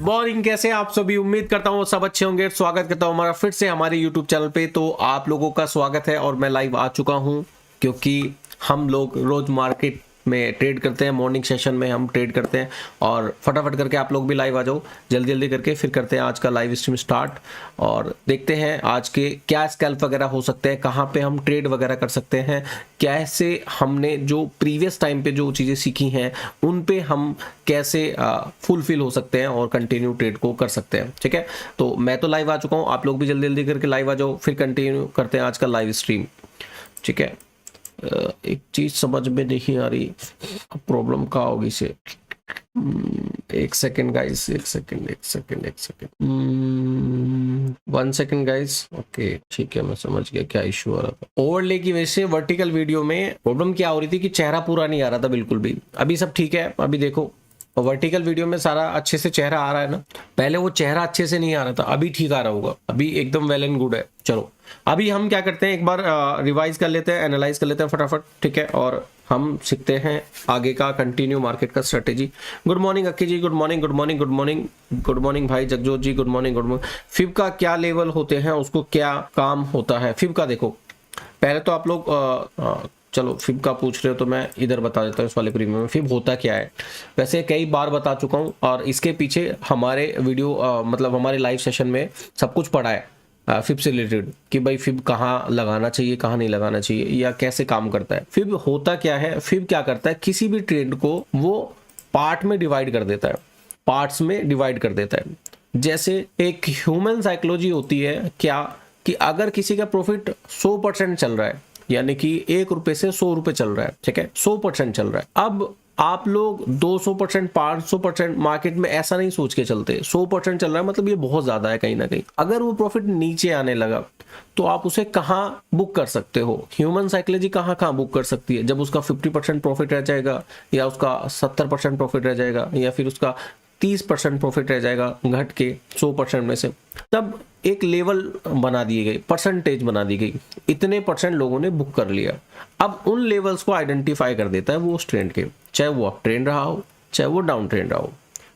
Morning, कैसे आप सभी। उम्मीद करता हूँ सब अच्छे होंगे। स्वागत करता हूँ हमारा फिर से हमारे YouTube चैनल पे। तो आप लोगों का स्वागत है और मैं लाइव आ चुका हूँ क्योंकि हम लोग रोज मार्केट में ट्रेड करते हैं। मॉर्निंग सेशन में हम ट्रेड करते हैं और फटाफट करके आप लोग भी लाइव आ जाओ जल्दी जल्दी करके। फिर करते हैं आज का लाइव स्ट्रीम स्टार्ट और देखते हैं आज के क्या स्कैल्प वगैरह हो सकते हैं, कहाँ पे हम ट्रेड वगैरह कर सकते हैं, कैसे हमने जो प्रीवियस टाइम पे जो चीज़ें सीखी हैं उन पे हम कैसे फुलफिल हो सकते हैं और कंटिन्यू ट्रेड को कर सकते हैं। ठीक है, तो मैं तो लाइव आ चुका हूँ, आप लोग भी जल्दी जल्दी करके लाइव आ जाओ, फिर कंटिन्यू करते हैं आज का लाइव स्ट्रीम। ठीक है, एक चीज समझ में नहीं आ रही, प्रॉब्लम क्या होगी से। एक सेकेंड गाइस, एक सेकेंड 1 सेकेंड गाइस। ओके ठीक है, मैं समझ गया क्या इशू आ रहा था। ओवरले की वजह से वर्टिकल वीडियो में प्रॉब्लम क्या हो रही थी कि चेहरा पूरा नहीं आ रहा था बिल्कुल भी। अभी सब ठीक है, अभी देखो वर्टिकल वीडियो में सारा अच्छे से चेहरा आ रहा है ना। पहले वो चेहरा अच्छे से नहीं आ रहा था, अभी ठीक आ रहा होगा, अभी एकदम वेल एंड गुड है। चलो अभी हम क्या करते हैं, एक बार रिवाइज कर लेते हैं, एनालाइज कर लेते हैं फटाफट। ठीक है, और हम सीखते हैं आगे का कंटिन्यू मार्केट का strategy. Good morning Akki ji, good morning good morning good morning good morning भाई Jagjot ji, good morning good morning. Fib का क्या लेवल होते हैं, उसको क्या काम होता है फिब का। देखो पहले तो आप लोग चलो फिब का पूछ रहे हो तो मैं इधर बता देता हूँ इस वाले प्रीमियम में फिब होता क्या है। वैसे कई बार बता चुका हूँ और इसके पीछे हमारे वीडियो मतलब हमारे लाइव सेशन में सब कुछ पढ़ा है फिब से रिलेटेड कि भाई फिब कहाँ लगाना चाहिए, कहाँ नहीं लगाना चाहिए, या कैसे काम करता है। फिब होता क्या है, फिब क्या करता है, किसी भी ट्रेंड को वो पार्ट में डिवाइड कर देता है, पार्ट्स में डिवाइड कर देता है। जैसे एक ह्यूमन साइकोलॉजी होती है क्या कि अगर किसी का प्रॉफिट 100% चल रहा है, यानी कि 1 रुपए से 100 रुपए चल रहा है, ठीक है 100% चल रहा है। अब आप लोग 200% 500% मार्केट में ऐसा नहीं सोच के चलते, 100% चल रहा है मतलब ये बहुत ज्यादा है कहीं ना कहीं। अगर वो प्रॉफिट नीचे आने लगा तो आप उसे कहाँ बुक कर सकते हो, ह्यूमन साइकोलॉजी कहाँ कहाँ बुक कर सकती है। जब उसका 50% प्रॉफिट रह जाएगा, या उसका 70% प्रॉफिट रह जाएगा, या फिर उसका 30% प्रॉफिट रह जाएगा घट के 100% में से, तब एक लेवल बना दिए गए, परसेंटेज बना दी गई, इतने % लोगों ने बुक कर लिया। अब उन लेवल्स को आइडेंटिफाई कर देता है वो उस ट्रेंड के, चाहे वो अप ट्रेंड रहा हो चाहे वो डाउन ट्रेंड रहा हो।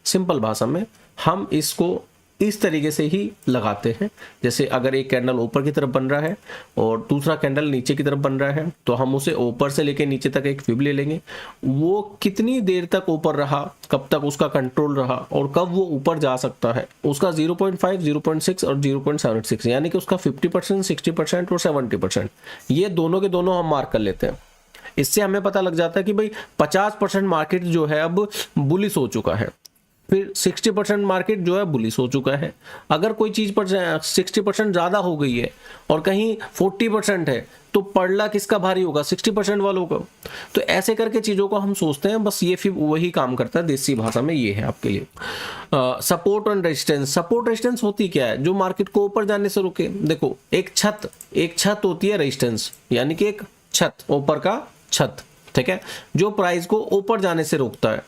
सिंपल भाषा में हम इसको इस तरीके से ही लगाते हैं। जैसे अगर एक कैंडल ऊपर की तरफ बन रहा है और दूसरा कैंडल नीचे की तरफ बन रहा है तो हम उसे ऊपर से लेके नीचे तक एक फिब ले लेंगे। वो कितनी देर तक ऊपर रहा, कब तक उसका कंट्रोल रहा और कब वो ऊपर जा सकता है, उसका 0.5, 0.6 और 0.76, यानी कि उसका 50%, 60% और 70%, ये दोनों के दोनों हम मार्क कर लेते हैं। इससे हमें पता लग जाता है कि भाई 50% मार्केट जो है अब बुलिश हो चुका है, फिर 60% मार्केट जो है बुलिश हो चुका है। अगर कोई चीज पर 60% ज्यादा हो गई है और कहीं 40% है तो पड़ला किसका भारी होगा, 60% वालों का। तो ऐसे करके चीजों को हम सोचते हैं, बस ये फिर वही काम करता है। देसी भाषा में ये है आपके लिए support and resistance. Support resistance होती क्या है, जो मार्केट को ऊपर जाने से रोके। देखो एक छत होती है रेजिस्टेंस, यानी कि एक छत, ऊपर का छत, ठीक है, जो प्राइस को ऊपर जाने से रोकता है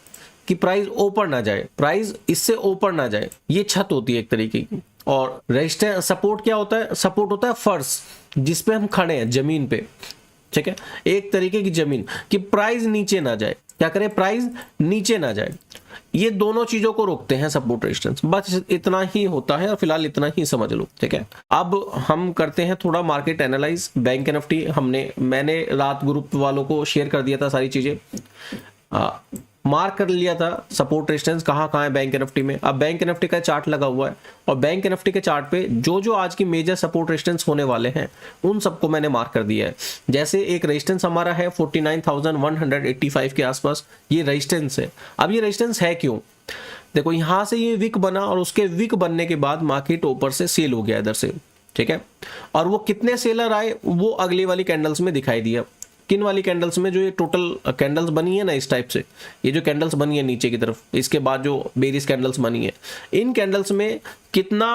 कि प्राइस ऊपर ना जाए, प्राइस इससे ऊपर ना जाए, ये छत होती है एक तरीके की। और रेजिस्टेंस सपोर्ट क्या होता है, सपोर्ट होता है फर्श जिसपे हम खड़े हैं, जमीन पे, ठीक है, एक तरीके की जमीन, कि प्राइस नीचे ना जाए। क्या करें, प्राइस नीचे ना जाए। ये दोनों चीजों को रोकते हैं सपोर्ट रेजिस्टेंस। बस इतना ही होता है और फिलहाल इतना ही समझ लो, ठीक है। अब हम करते हैं थोड़ा मार्केट एनालाइज। बैंक निफ्टी मैंने रात ग्रुप वालों को शेयर कर दिया था सारी चीजें, मार्क कर लिया था सपोर्ट रेजिस्टेंस कहाँ कहाँ है बैंक निफ्टी में। अब बैंक निफ्टी का चार्ट लगा हुआ है और बैंक निफ्टी के चार्ट पे जो जो आज की मेजर सपोर्ट रेजिस्टेंस होने वाले हैं उन सबको मैंने मार्क कर दिया है। जैसे एक रेजिस्टेंस हमारा है 49,185 के आसपास, ये रेजिस्टेंस है। अब ये रेजिस्टेंस है क्यों, देखो यहां से ये विक बना और उसके विक बनने के बाद मार्केट ऊपर से सेल हो गया इधर से, ठीक है। और वो कितने सेलर आए वो अगली वाली कैंडल्स में दिखाई दिया। किन वाली कैंडल्स में, जो ये टोटल कैंडल्स बनी है ना इस टाइप से, ये जो कैंडल्स बनी है नीचे की तरफ, इसके बाद जो बेरिस कैंडल्स बनी है, इन कैंडल्स में कितना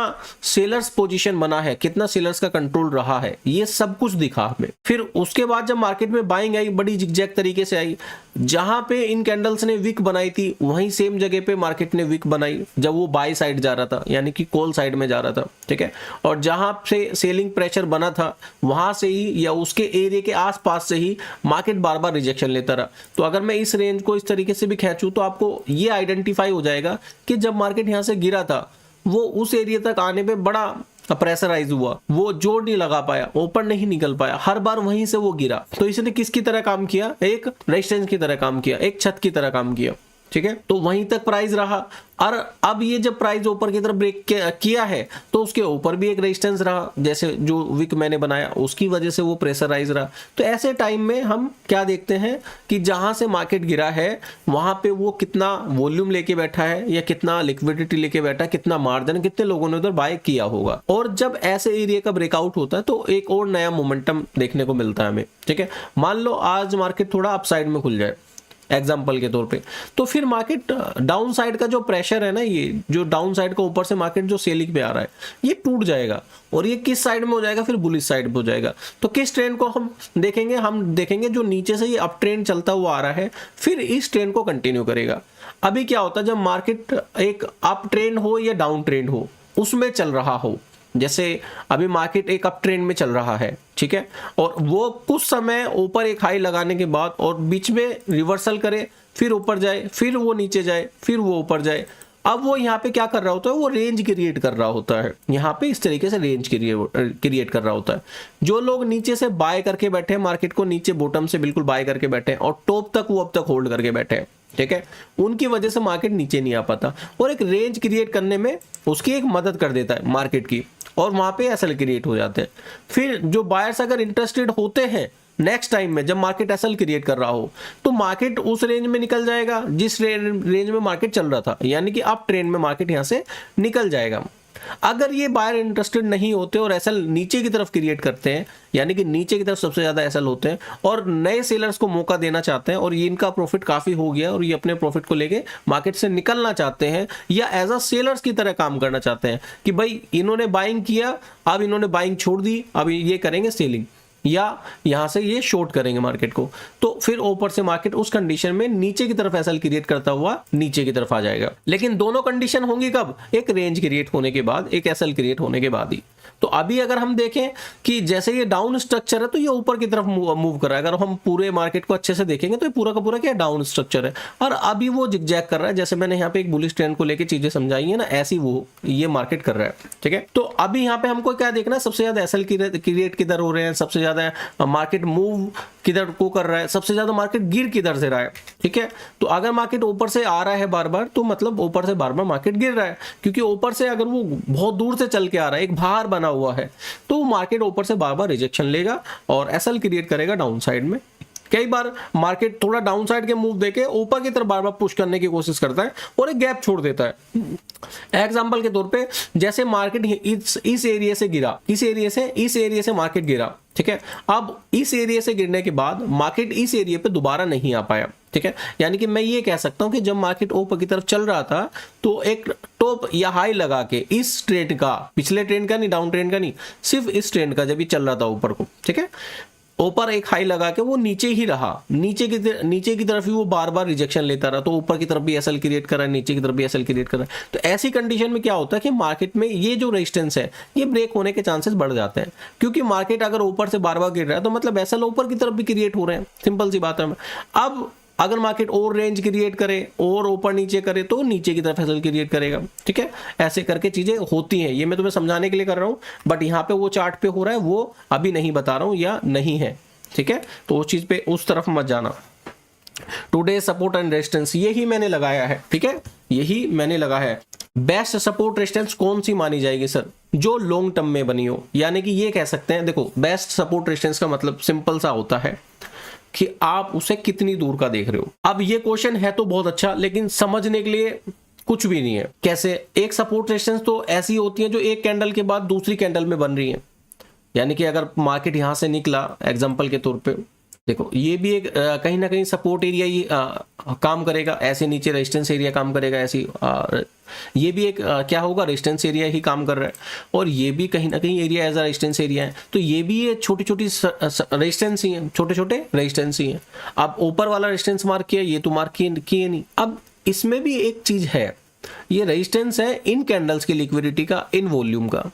सेलर्स पोजीशन बना है, कितना सेलर्स का कंट्रोल रहा है, ये सब कुछ दिखा हमें। फिर उसके बाद जब मार्केट में बाइंग आई, बड़ी जिगजैग तरीके से आई, जहां पे इन कैंडल्स ने विक बनाई थी वहीं सेम जगह पे मार्केट ने विक बनाई जब वो बाय साइड जा रहा था, यानी कि कॉल साइड में जा रहा था, ठीक है। और जहां से सेलिंग प्रेशर बना था वहां से ही या उसके एरिया के आसपास से ही मार्केट बार बार रिजेक्शन लेता रहा। तो अगर मैं इस रेंज को इस तरीके से भी खींचूं तो आपको ये आइडेंटिफाई हो जाएगा कि जब मार्केट यहां से गिरा था वो उस एरिया तक आने पे बड़ा प्रेशराइज हुआ, वो जोर नहीं लगा पाया, ऊपर नहीं निकल पाया, हर बार वहीं से वो गिरा। तो इसने किसकी तरह काम किया, एक रेजिस्टेंस की तरह काम किया, एक छत की तरह काम किया, ठीक है। तो वहीं तक प्राइस रहा। और अब ये जब प्राइस ऊपर की तरफ ब्रेक किया है तो उसके ऊपर भी एक रेजिस्टेंस रहा, जैसे जो विक मैंने बनाया उसकी वजह से वो प्रेशराइज रहा। तो ऐसे टाइम में हम क्या देखते हैं कि जहां से मार्केट गिरा है वहां पे वो कितना वॉल्यूम लेके बैठा है या कितना लिक्विडिटी लेके बैठा है, कितना मार्जिन, कितने लोगों ने उधर बाय किया होगा। और जब ऐसे एरिया का ब्रेकआउट होता है तो एक और नया मोमेंटम देखने को मिलता है हमें, ठीक है। मान लो आज मार्केट थोड़ा अपसाइड में खुल जाए एग्जाम्पल के तौर पे, तो फिर मार्केट डाउन साइड का जो प्रेशर है ना, ये जो डाउन साइड का ऊपर से मार्केट जो सेलिंग पे आ रहा है ये टूट जाएगा और ये किस साइड में हो जाएगा, फिर बुलिश साइड में हो जाएगा। तो किस ट्रेंड को हम देखेंगे जो नीचे से ये अप ट्रेंड चलता हुआ आ रहा है फिर इस ट्रेंड को कंटिन्यू करेगा। अभी क्या होता है जब मार्केट एक अप ट्रेंड हो या डाउन ट्रेंड हो उसमें चल रहा हो, जैसे अभी मार्केट एक अप ट्रेंड में चल रहा है, ठीक है, और वो कुछ समय ऊपर एक हाई लगाने के बाद और बीच में रिवर्सल करे, फिर ऊपर जाए, फिर वो नीचे जाए, फिर वो ऊपर जाए। अब वो यहाँ पे क्या कर रहा होता है, वो रेंज क्रिएट कर रहा होता है, यहाँ पे इस तरीके से रेंज क्रिएट कर रहा होता है। जो लोग नीचे से बाय करके बैठे हैं, मार्केट को नीचे बॉटम से बिल्कुल बाय करके बैठे हैं और टॉप तक वो अब तक होल्ड करके बैठे हैं, ठीक है, उनकी वजह से मार्केट नीचे नहीं आ पाता और एक रेंज क्रिएट करने में उसकी एक मदद कर देता है मार्केट की, और वहां पे एसएल क्रिएट हो जाते हैं। फिर जो बायर्स अगर इंटरेस्टेड होते हैं नेक्स्ट टाइम में जब मार्केट एसएल क्रिएट कर रहा हो तो मार्केट उस रेंज में निकल जाएगा जिस रेंज में मार्केट चल रहा था, यानी कि अप ट्रेंड में मार्केट यहां से निकल जाएगा। अगर ये बायर इंटरेस्टेड नहीं होते और एसएल नीचे की तरफ क्रिएट करते हैं, यानी कि नीचे की तरफ सबसे ज्यादा एसएल होते हैं और नए सेलर्स को मौका देना चाहते हैं और ये इनका प्रॉफिट काफी हो गया और ये अपने प्रॉफिट को लेके मार्केट से निकलना चाहते हैं या एज अ सेलर्स की तरह काम करना चाहते हैं कि भाई इन्होंने बाइंग किया, अब इन्होंने बाइंग छोड़ दी, अब ये करेंगे सेलिंग या यहां से ये शॉर्ट करेंगे मार्केट को, तो फिर ऊपर से मार्केट उस कंडीशन में नीचे की तरफ एसएल क्रिएट करता हुआ नीचे की तरफ आ जाएगा। लेकिन दोनों कंडीशन होंगी कब, एक रेंज क्रिएट होने के बाद, एक एसएल क्रिएट होने के बाद ही। तो अभी अगर हम देखें कि जैसे ये डाउन स्ट्रक्चर है तो ये ऊपर की तरफ मूव कर रहा है। अगर हम पूरे मार्केट को अच्छे से देखेंगे तो ये पूरा का पूरा क्या डाउन स्ट्रक्चर है और अभी वो जिगजैग कर रहा है। जैसे मैंने यहाँ पे एक बुलिश ट्रेंड को लेके चीजें समझाई है ना, ऐसी वो ये मार्केट कर रहा है, ठीक है। तो अभी यहाँ पे हमको क्या देखना है, सबसे ज्यादा एसएल क्रिएट किधर हो रहे हैं, सबसे ज्यादा मार्केट मूव किधर को कर रहा है, सबसे ज्यादा मार्केट गिर किधर से रहा है, ठीक है। तो अगर मार्केट ऊपर से आ रहा है बार बार तो मतलब ऊपर से बार बार मार्केट गिर रहा है, क्योंकि ऊपर से अगर वो बहुत दूर से चल के आ रहा है, एक भार बना हुआ है, तो मार्केट ऊपर से बार बार रिजेक्शन लेगा और एसएल क्रिएट करेगा डाउन साइड में। कई बार मार्केट थोड़ा डाउन साइड के मूव देके ऊपर की तरफ बार बार पुश करने की कोशिश करता है और एक गैप छोड़ देता है। एग्जांपल के तौर पे जैसे मार्केट इस एरिया से गिरा, इस एरिया से मार्केट गिरा, ठीक है। अब इस एरिया से गिरने के बाद मार्केट इस एरिया पे दोबारा नहीं आ पाया, ठीक है। यानी कि मैं ये कह सकता हूं कि जब मार्केट ऊपर की तरफ चल रहा था तो एक टॉप या हाई लगा के इस ट्रेंड का, पिछले ट्रेंड का नहीं, डाउन ट्रेंड का नहीं, सिर्फ इस ट्रेंड का जब ये चल रहा था ऊपर को, ठीक है, ऊपर एक हाई लगा के वो नीचे ही रहा, नीचे की तरफ ही वो बार बार रिजेक्शन लेता रहा, तो ऊपर की तरफ भी एसएल क्रिएट कर रहा है, नीचे की तरफ भी एसएल क्रिएट कर रहा है। तो ऐसी कंडीशन में क्या होता है कि मार्केट में ये जो रेजिस्टेंस है ये ब्रेक होने के चांसेस बढ़ जाते हैं, क्योंकि मार्केट अगर ऊपर से बार बार गिर रहा है तो मतलब एसएल ऊपर की तरफ भी क्रिएट हो रहे हैं, सिंपल सी बात है। अब अगर मार्केट और रेंज क्रिएट करे और ऊपर नीचे करे तो नीचे की तरफ एसएल क्रिएट करेगा, ठीक है। ऐसे करके चीजें होती हैं, ये मैं तुम्हें समझाने के लिए कर रहा हूं, बट यहाँ पे वो चार्ट पे हो रहा है वो अभी नहीं बता रहा हूं या नहीं है, ठीक है। तो उस चीज पे उस तरफ मत जाना। टुडे सपोर्ट एंड रेजिस्टेंस यही मैंने लगाया है, ठीक है, यही मैंने लगाया है। बेस्ट सपोर्ट रेजिस्टेंस कौन सी मानी जाएगी सर, जो लॉन्ग टर्म में बनी हो, यानी कि ये कह सकते हैं, देखो बेस्ट सपोर्ट रेजिस्टेंस का मतलब सिंपल सा होता है कि आप उसे कितनी दूर का देख रहे हो। अब ये क्वेश्चन है तो बहुत अच्छा, लेकिन समझने के लिए कुछ भी नहीं है। कैसे, एक सपोर्ट रेजिस्टेंस तो ऐसी होती है जो एक कैंडल के बाद दूसरी कैंडल में बन रही है, यानी कि अगर मार्केट यहां से निकला एग्जांपल के तौर पे देखो ये भी एक कहीं ना कहीं सपोर्ट एरिया ही काम करेगा, ऐसे नीचे रेजिस्टेंस एरिया काम करेगा, ऐसी ये भी एक क्या होगा, रेजिस्टेंस एरिया ही काम कर रहा है, और ये भी कहीं ना कहीं area as a resistance area है। तो ये भी ये छोटी छोटी रेजिस्टेंस ही है, छोटे छोटे रेजिस्टेंस ही है। अब ऊपर वाला रेजिस्टेंस मार्क किया, ये तो मार्क किए नहीं। अब इसमें भी एक चीज है, ये रेजिस्टेंस है इन कैंडल्स की लिक्विडिटी का, इन वॉल्यूम का,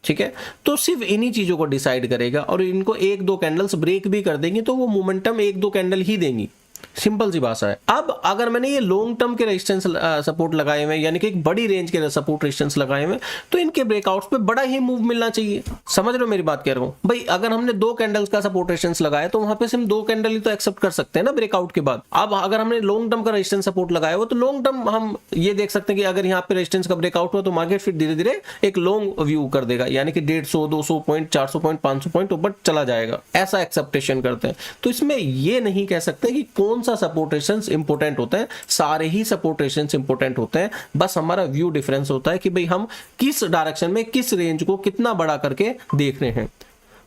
ठीक है। तो सिर्फ इन्हीं चीजों को डिसाइड करेगा, और इनको एक दो कैंडल्स ब्रेक भी कर देंगी तो वो मोमेंटम एक दो कैंडल ही देंगी, सिंपल सी भाषा है। अब अगर मैंने ये लॉन्ग टर्म के रेजिस्टेंस सपोर्ट लगाए हुए, यानी कि एक बड़ी रेंज के सपोर्ट रेजिस्टेंस लगाए हुए, तो इनके ब्रेकआउट्स पे बड़ा ही मूव मिलना चाहिए। समझ रहे हो मेरी बात कह रहा हूं भाई? अगर हमने दो कैंडल्स का सपोर्ट रेजिस्टेंस लगाया तो वहां पे सिर्फ दो कैंडल ही तो एक्सेप्ट कर सकते हैं ना ब्रेकआउट के बाद। अब अगर हमने लॉन्ग टर्म का रेजिस्टेंस सपोर्ट लगाया हो तो लॉन्ग टर्म हम ये देख सकते हैं कि अगर यहाँ पे रेजिस्टेंस का ब्रेकआउट हुआ तो मार्केट फिर धीरे धीरे एक लॉन्ग व्यू कर देगा, यानी कि 150, 200 पॉइंट, 400 पॉइंट, 500 पॉइंट ऊपर चला जाएगा, ऐसा एक्सेप्टेशन करते हैं। तो इसमें ये नहीं कह सकते कि कौन सा सपोर्ट रेजिस्टेंस इंपोर्टेंट होते हैं, सारे ही सपोर्ट रेजिस्टेंस इंपोर्टेंट होते हैं, बस हमारा व्यू डिफरेंस होता है कि भाई हम किस डायरेक्शन में किस रेंज को कितना बड़ा करके देख रहे हैं।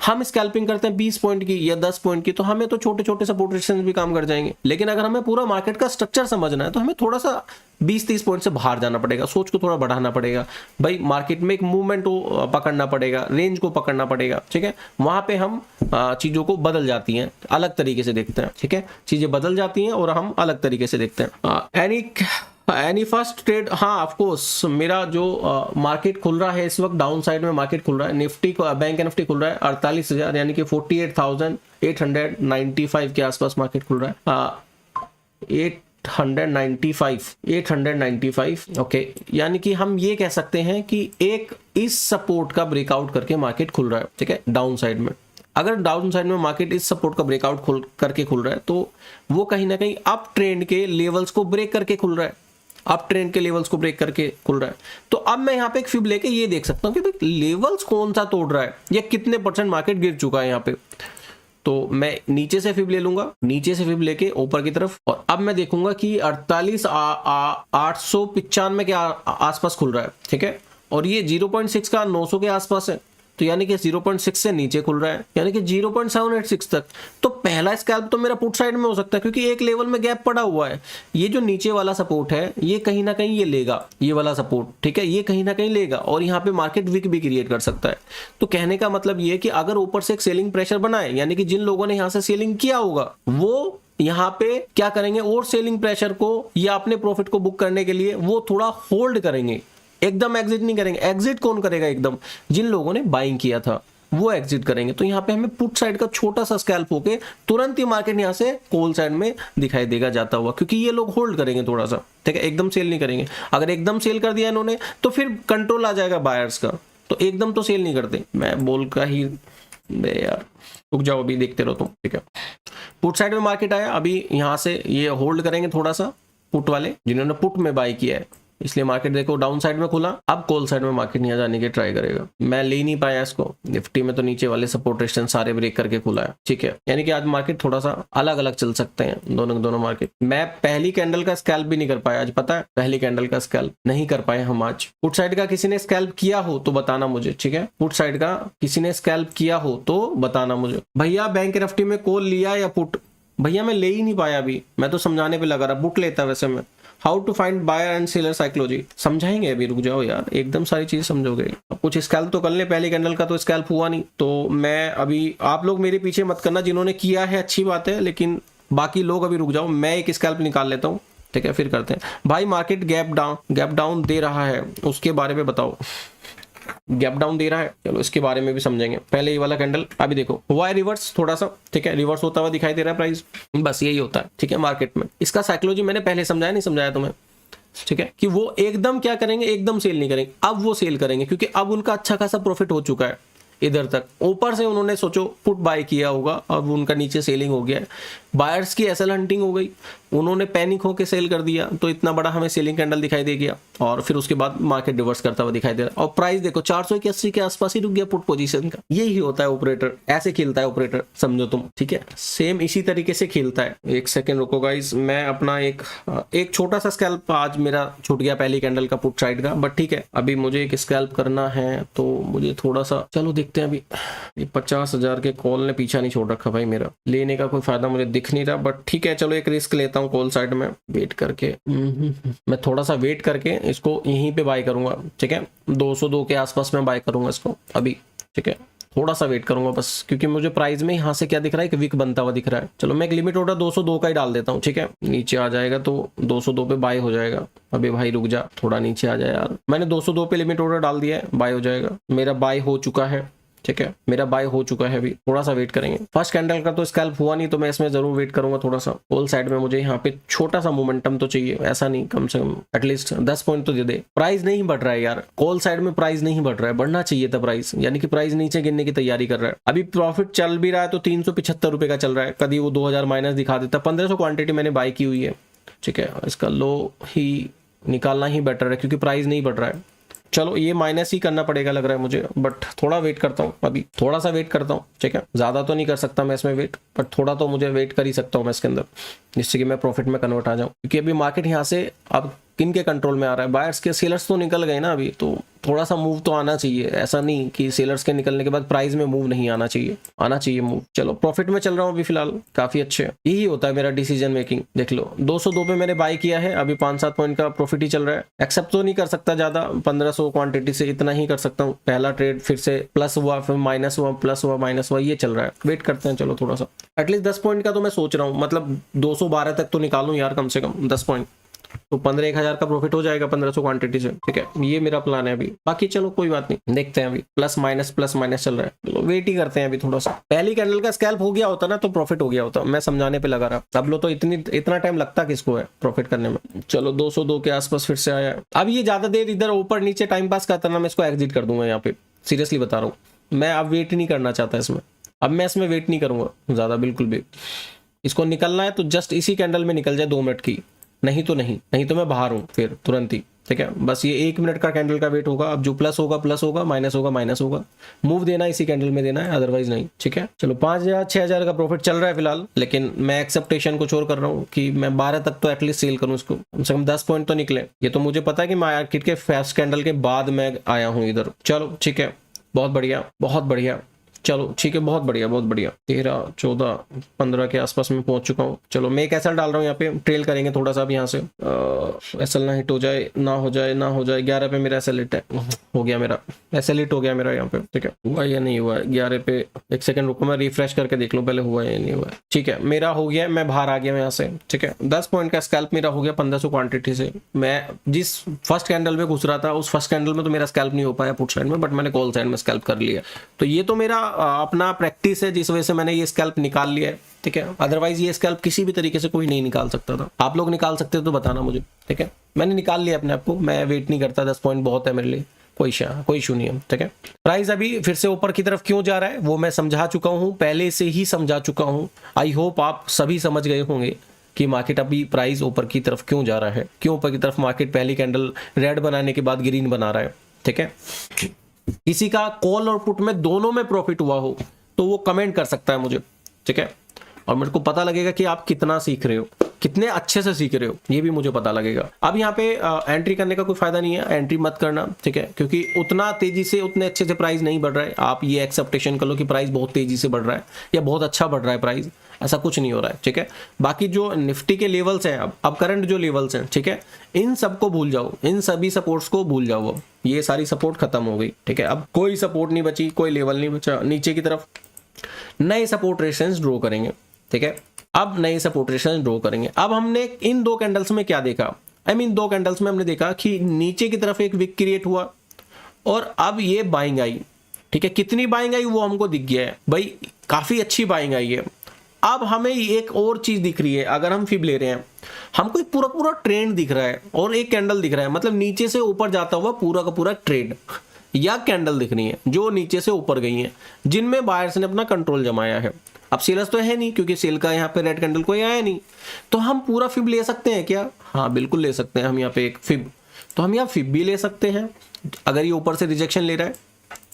हम स्कैल्पिंग करते हैं 20 पॉइंट की या 10 पॉइंट की, तो हमें तो छोटे छोटे सपोर्ट रेजिस्टेंस भी काम कर जाएंगे, लेकिन अगर हमें पूरा मार्केट का स्ट्रक्चर समझना है तो हमें थोड़ा सा 20-30 पॉइंट से बाहर जाना पड़ेगा, सोच को थोड़ा बढ़ाना पड़ेगा भाई, मार्केट में एक मूवमेंट को पकड़ना पड़ेगा, रेंज को पकड़ना पड़ेगा, ठीक है। वहां पे हम चीजों को बदल जाती हैं, अलग तरीके से देखते हैं, ठीक है, चीजें बदल जाती हैं और हम अलग तरीके से देखते हैं। एनी फर्स्ट ट्रेड, हाँ ऑफ कोर्स, मेरा जो मार्केट खुल रहा है इस वक्त डाउन साइड में मार्केट खुल रहा है, निफ्टी को बैंक निफ्टी खुल रहा है 48,000 यानी कि 48,895 के आसपास मार्केट खुल रहा है। 895 ओके, यानी कि हम ये कह सकते हैं कि एक इस सपोर्ट का ब्रेकआउट करके मार्केट खुल रहा है, ठीक है, डाउन साइड में। अगर डाउन साइड में मार्केट इस सपोर्ट का ब्रेकआउट करके खुल रहा है तो वो कहीं ना कहीं अप ट्रेंड के लेवल्स को ब्रेक करके खुल रहा है, अप ट्रेंड के लेवल्स को ब्रेक करके खुल रहा है। तो अब मैं यहाँ पे एक फिब लेके ये देख सकता हूँ कि भाई लेवल्स कौन सा तोड़ रहा है या कितने परसेंट मार्केट गिर चुका है यहाँ पे। तो मैं नीचे से फिब ले लूंगा, नीचे से फिब लेके ऊपर की तरफ, और अब मैं देखूंगा कि 48,895 के आसपास खुल रहा है, ठीक है, और ये 0.6 का 900 के आसपास है, तो यानी कि 0.6 से नीचे खुल रहा है, यानी कि 0.786 तक। तो पहला स्कैल्प तो मेरा पुट साइड में हो सकता है, क्योंकि एक लेवल में गैप पड़ा हुआ है। ये जो नीचे वाला सपोर्ट है ये कहीं ना कहीं ये लेगा, ये वाला सपोर्ट, ठीक है, ये कहीं ना कहीं लेगा और यहाँ पे मार्केट वीक भी क्रिएट कर सकता है। तो कहने का मतलब ये है कि अगर ऊपर से एक सेलिंग प्रेशर बनाए, यानी कि जिन लोगों ने यहाँ से सेलिंग किया होगा वो यहाँ पे क्या करेंगे, और सेलिंग प्रेशर को या अपने प्रॉफिट को बुक करने के लिए वो थोड़ा होल्ड करेंगे, एकदम एग्जिट नहीं करेंगे। एग्जिट कौन करेगा? एकदम जिन लोगों ने बाइंग किया था वो एग्जिट करेंगे। तो यहाँ पे हमें पुट साइड का छोटा सा स्कैल्प होके तुरंत ही मार्केट यहाँ से कॉल साइड में दिखाई देगा जाता हुआ, क्योंकि ये लोग होल्ड करेंगे थोड़ा सा, ठीक है, एकदम सेल नहीं करेंगे। अगर एकदम सेल कर दिया इन्होंने तो फिर कंट्रोल आ जाएगा बायर्स का, तो एकदम तो सेल नहीं करते। मैं बोल का ही यार रुक जाओ, अभी देखते रहो तुम, ठीक है। पुट साइड में मार्केट आया, अभी यहाँ से ये होल्ड करेंगे थोड़ा सा पुट वाले जिन्होंने पुट में बाय किया है, इसलिए मार्केट देखो डाउन साइड में खुला। अब कॉल साइड में मार्केट यहाँ जाने की ट्राई करेगा। मैं ले नहीं पाया इसको, निफ्टी में तो नीचे वाले सपोर्ट रेजिस्टेंस सारे ब्रेक करके खुला है, ठीक है, यानी कि आज मार्केट थोड़ा सा अलग अलग चल सकते हैं दोनों मार्केट। मैं पहली कैंडल का स्कैल्प भी नहीं कर पाया आज, पता है, पहली कैंडल का स्कैल्प नहीं कर पाए हम आज। पुट साइड का किसी ने स्कैल्प किया हो तो बताना मुझे, ठीक है, पुट साइड का किसी ने स्कैल्प किया हो तो बताना मुझे। भैया बैंक निफ्टी में कॉल लिया या पुट? भैया मैं ले ही नहीं पाया अभी, मैं तो समझाने पे लगा रहा, पुट लेता वैसे मैं। How to find buyer and seller psychology समझाएंगे, अभी रुक जाओ यार, एकदम सारी चीज समझोगे। अब कुछ स्कैल्प तो कर ले, पहली कैंडल का तो स्कैल्प हुआ नहीं, तो मैं अभी, आप लोग मेरे पीछे मत करना, जिन्होंने किया है अच्छी बात है, लेकिन बाकी लोग अभी रुक जाओ, मैं एक स्कैल्प निकाल लेता हूँ, ठीक है, फिर करते हैं। भाई मार्केट गैप डाउन दे रहा है, उसके बारे में बताओ। गैप डाउन दे रहा है, चलो इसके बारे में भी समझेंगे। पहले ये वाला कैंडल अभी देखो हुआ है रिवर्स थोड़ा सा, ठीक है, रिवर्स होता हुआ दिखाई दे रहा है प्राइस, बस यही होता है, ठीक है, मार्केट में। इसका साइकोलॉजी मैंने पहले समझाया, नहीं समझाया तुम्हें, ठीक है, कि वो एकदम क्या करेंगे, एकदम सेल नहीं करेंगे। अब वो सेल करेंगे क्योंकि अब उनका अच्छा खासा प्रॉफिट हो चुका है, इधर तक ऊपर से उन्होंने सोचो पुट बाय किया होगा, अब उनका नीचे सेलिंग हो गया है, बायर्स की एसएल हंटिंग हो गई, उन्होंने पैनिक होकर सेल कर दिया, तो इतना बड़ा हमें सेलिंग कैंडल दिखाई दे गया और फिर उसके बाद मार्केट रिवर्स करता हुआ दिखाई दे रहा है। और प्राइस देखो 481 के आसपास ही रुक गया पुट पोजीशन का। यही होता है ऑपरेटर, ऐसे खेलता है ऑपरेटर, समझो तुम, ठीक है, सेम इसी तरीके से खेलता है। एक सेकंड रुको गाइस, मैं अपना एक छोटा सा स्कैल्प आज मेरा छूट गया पहली कैंडल का पुट साइड का, बट ठीक है, अभी मुझे एक स्कैल्प करना है तो मुझे थोड़ा सा, चलो देखते हैं। अभी 50,000 के कॉल ने पीछा नहीं छोड़ रखा भाई मेरा, लेने का कोई फायदा मुझे दिख नहीं रहा, बट ठीक है चलो एक रिस्क लेता हूँ कॉल साइड में वेट करके। मैं थोड़ा सा वेट करके इसको यहीं पे बाय करूंगा, ठीक है, 202 के आसपास में बाय करूंगा इसको अभी, ठीक है, थोड़ा सा वेट करूंगा बस, क्योंकि मुझे प्राइस में यहाँ से क्या दिख रहा है कि वीक बनता हुआ दिख रहा है। चलो मैं एक लिमिट ऑर्डर 202 का ही डाल देता हूँ, ठीक है, नीचे आ जाएगा तो 202 पे बाय हो जाएगा। अबे भाई रुक जा, थोड़ा नीचे आ जाए यार, मैंने 202 पे लिमिट ऑर्डर डाल दिया है, बाय हो जाएगा, मेरा बाय हो चुका है, ठीक है, मेरा बाय हो चुका है। अभी थोड़ा सा वेट करेंगे, फर्स्ट कैंडल का तो स्कैल्प हुआ नहीं, तो मैं इसमें जरूर वेट करूंगा थोड़ा सा। होल साइड में मुझे यहाँ पे छोटा सा मोमेंटम तो चाहिए, ऐसा नहीं, कम से कम एटलीस्ट 10 पॉइंट तो दे दे। प्राइस नहीं बढ़ रहा है यार, कॉल साइड में प्राइस नहीं बढ़ रहा है, बढ़ना चाहिए था प्राइस, यानी कि प्राइस नीचे गिरने की तैयारी कर रहा है। अभी प्रॉफिट चल भी रहा है तो 375 रुपए का चल रहा है, कभी वो 2000 माइनस दिखा देता। 1500 क्वांटिटी मैंने बाय की हुई है, ठीक है, इसका लो ही निकालना ही बेटर है क्योंकि प्राइस नहीं बढ़ रहा है। चलो ये माइनस ही करना पड़ेगा लग रहा है मुझे, बट थोड़ा वेट करता हूँ, अभी थोड़ा सा वेट करता हूँ, ठीक है, ज्यादा तो नहीं कर सकता मैं इसमें वेट, बट थोड़ा तो मुझे वेट कर ही सकता हूँ मैं इसके अंदर, जिससे कि मैं प्रॉफिट में कन्वर्ट आ जाऊँ। क्योंकि अभी मार्केट यहाँ से अब किन के कंट्रोल में आ रहा है, बायर्स के, सेलर्स तो निकल गए ना अभी, तो थोड़ा सा मूव तो आना चाहिए, ऐसा नहीं कि सेलर्स के निकलने के बाद प्राइस में मूव नहीं आना चाहिए, आना चाहिए मूव। चलो प्रॉफिट में चल रहा हूँ अभी फिलहाल, काफी अच्छे, यही होता है मेरा डिसीजन मेकिंग। देख लो 202 पे मैंने बाय किया है, अभी 5-7 पॉइंट का प्रॉफिट ही चल रहा है। एक्सेप्ट तो नहीं कर सकता ज्यादा, 1500 क्वांटिटी से इतना ही कर सकता हूँ। पहला ट्रेड फिर से प्लस हुआ, फिर माइनस हुआ, प्लस हुआ, माइनस हुआ, ये चल रहा है। वेट करते हैं चलो थोड़ा सा, एटलीस्ट 10 पॉइंट का तो मैं सोच रहा हूँ, मतलब 212 तक तो निकालूं यार कम से कम 10 पॉइंट, तो 15,000 का प्रॉफिट हो जाएगा 1500 क्वांटिटी से, ठीक है, ये मेरा प्लान है अभी। बाकी चलो कोई बात नहीं, देखते हैं, अभी प्लस माइनस चल रहा है, चलो वेट ही करते हैं अभी थोड़ा सा। पहली कैंडल का स्कैल्प हो गया होता ना तो प्रॉफिट हो गया होता, मैं समझाने पे लगा रहा। सब लोग तो इतना टाइम लगता किसको है प्रॉफिट करने में। चलो 202 के आसपास फिर से आया, अब ये ज्यादा देर इधर ऊपर नीचे टाइम पास करता ना, मैं इसको एग्जिट कर दूंगा यहाँ पे, सीरियसली बता रहा हूँ, मैं अब वेट नहीं करना चाहता इसमें, अब मैं इसमें वेट नहीं करूंगा ज्यादा बिल्कुल भी। इसको निकलना है तो जस्ट इसी कैंडल में निकल जाए 2 मिनट की, नहीं तो मैं बाहर हूं फिर तुरंत ही, ठीक है। बस ये 1 मिनट का कैंडल का वेट होगा, अब जो प्लस होगा, माइनस होगा, मूव देना इसी कैंडल में देना है, अदरवाइज नहीं, ठीक है। चलो 5,000-6,000 का प्रॉफिट चल रहा है फिलहाल, लेकिन मैं एक्सेप्टेशन को छोड़ कर रहा हूँ कि मैं 12 तक तो एटलीस्ट सेल करूँ इसको, कम से कम 10 पॉइंट तो निकले। ये तो मुझे पता है कि मार्केट के फर्स्ट कैंडल के बाद मैं आया हूँ इधर। चलो ठीक है, बहुत बढ़िया, चलो ठीक है, बहुत बढ़िया 13, 14, 15 के आसपास में पहुंच चुका हूँ। चलो मैं एक एसएल डाल रहा हूँ यहाँ पे, ट्रेल करेंगे थोड़ा सा अब यहाँ से, एसएल ना हिट हो जाए, ना हो जाए। 11 पे मेरा एसएल हिट हो गया, मेरा एसएल हिट हो गया मेरा यहाँ पे, ठीक है। हुआ या नहीं हुआ 11 पे, एक सेकंड रुको मैं रिफ्रेश करके देख लूँ पहले हुआ या नहीं हुआ। ठीक है, मेरा हो गया, मैं बाहर आ गया यहाँ से, ठीक है। 10 पॉइंट का स्कैल्प मेरा हो गया 1500 क्वांटिटी से। मैं जिस फर्स्ट कैंडल में घुस रहा था उस फर्स्ट कैंडल में तो मेरा स्कैल्प नहीं हो पाया पुट साइड में, बट मैंने कॉल साइड में स्कैल्प कर लिया। तो ये तो मेरा अपना प्रैक्टिस है जिस वजह से मैंने ये स्कैल्प निकाल लिया है, ठीक है। अदरवाइज ये स्कैल्प किसी भी तरीके से कोई नहीं निकाल सकता था। आप लोग निकाल सकते तो बताना मुझे, ठीक है। मैंने निकाल लिया अपने आप को, मैं वेट नहीं करता, 10 पॉइंट बहुत है मेरे लिए, कोई इशू नहीं है, ठीक है। प्राइस अभी फिर से ऊपर की तरफ क्यों जा रहा है वो मैं समझा चुका हूं, पहले से ही समझा चुका हूं। आई होप आप सभी समझ गए होंगे कि मार्केट अभी प्राइस ऊपर की तरफ क्यों जा रहा है, क्यों ऊपर की तरफ मार्केट पहली कैंडल रेड बनाने के बाद ग्रीन बना रहा है, ठीक है। किसी का कॉल और पुट में दोनों में प्रॉफिट हुआ हो तो वो कमेंट कर सकता है मुझे, ठीक है। और मेरे को पता लगेगा कि आप कितना सीख रहे हो, कितने अच्छे से सीख रहे हो, ये भी मुझे पता लगेगा। अब यहाँ पे एंट्री करने का कोई फायदा नहीं है, एंट्री मत करना, ठीक है, क्योंकि उतना तेजी से उतने अच्छे से प्राइस नहीं बढ़ रहा है। आप ये एक्सेप्टेशन कर लो कि प्राइस बहुत तेजी से बढ़ रहा है या बहुत अच्छा बढ़ रहा है प्राइस, ऐसा कुछ नहीं हो रहा है, ठीक है। बाकी जो निफ्टी के लेवल्स हैं, अब करंट जो लेवल्स हैं, ठीक है, इन सबको भूल जाओ, इन सभी सपोर्ट्स को भूल जाओ। अब ये सारी सपोर्ट खत्म हो गई, ठीक है। अब कोई सपोर्ट नहीं बची, कोई लेवल नहीं बचा। नीचे की तरफ नए सपोर्ट रेजिस्टेंस ड्रॉ करेंगे, ठीक है। अब नए सपोर्ट रेजिस्टेंस ड्रॉ करेंगे। अब हमने इन 2 कैंडल्स में क्या देखा, 2 कैंडल्स में हमने देखा कि नीचे की तरफ एक विक क्रिएट हुआ और अब ये बाइंग आई, ठीक है। कितनी बाइंग आई वो हमको दिख गया है भाई, काफी अच्छी बाइंग आई है। अब हमें एक और चीज दिख रही है, अगर हम फिब ले रहे हैं, हमको एक पूरा ट्रेंड दिख रहा है और एक कैंडल दिख रहा है, मतलब नीचे से ऊपर जाता हुआ पूरा का पूरा ट्रेंड या कैंडल दिख रही है जो नीचे से ऊपर गई हैं, जिनमें बायर्स ने अपना कंट्रोल जमाया है। अब सेलर्स तो है नहीं क्योंकि सेल का यहाँ पे रेड कैंडल कोई आया नहीं, तो हम पूरा फिब ले सकते हैं क्या? हाँ बिल्कुल ले सकते हैं हम यहाँ पे एक फिब, तो हम यहाँ फिब भी ले सकते हैं अगर ये ऊपर से रिजेक्शन ले रहा है,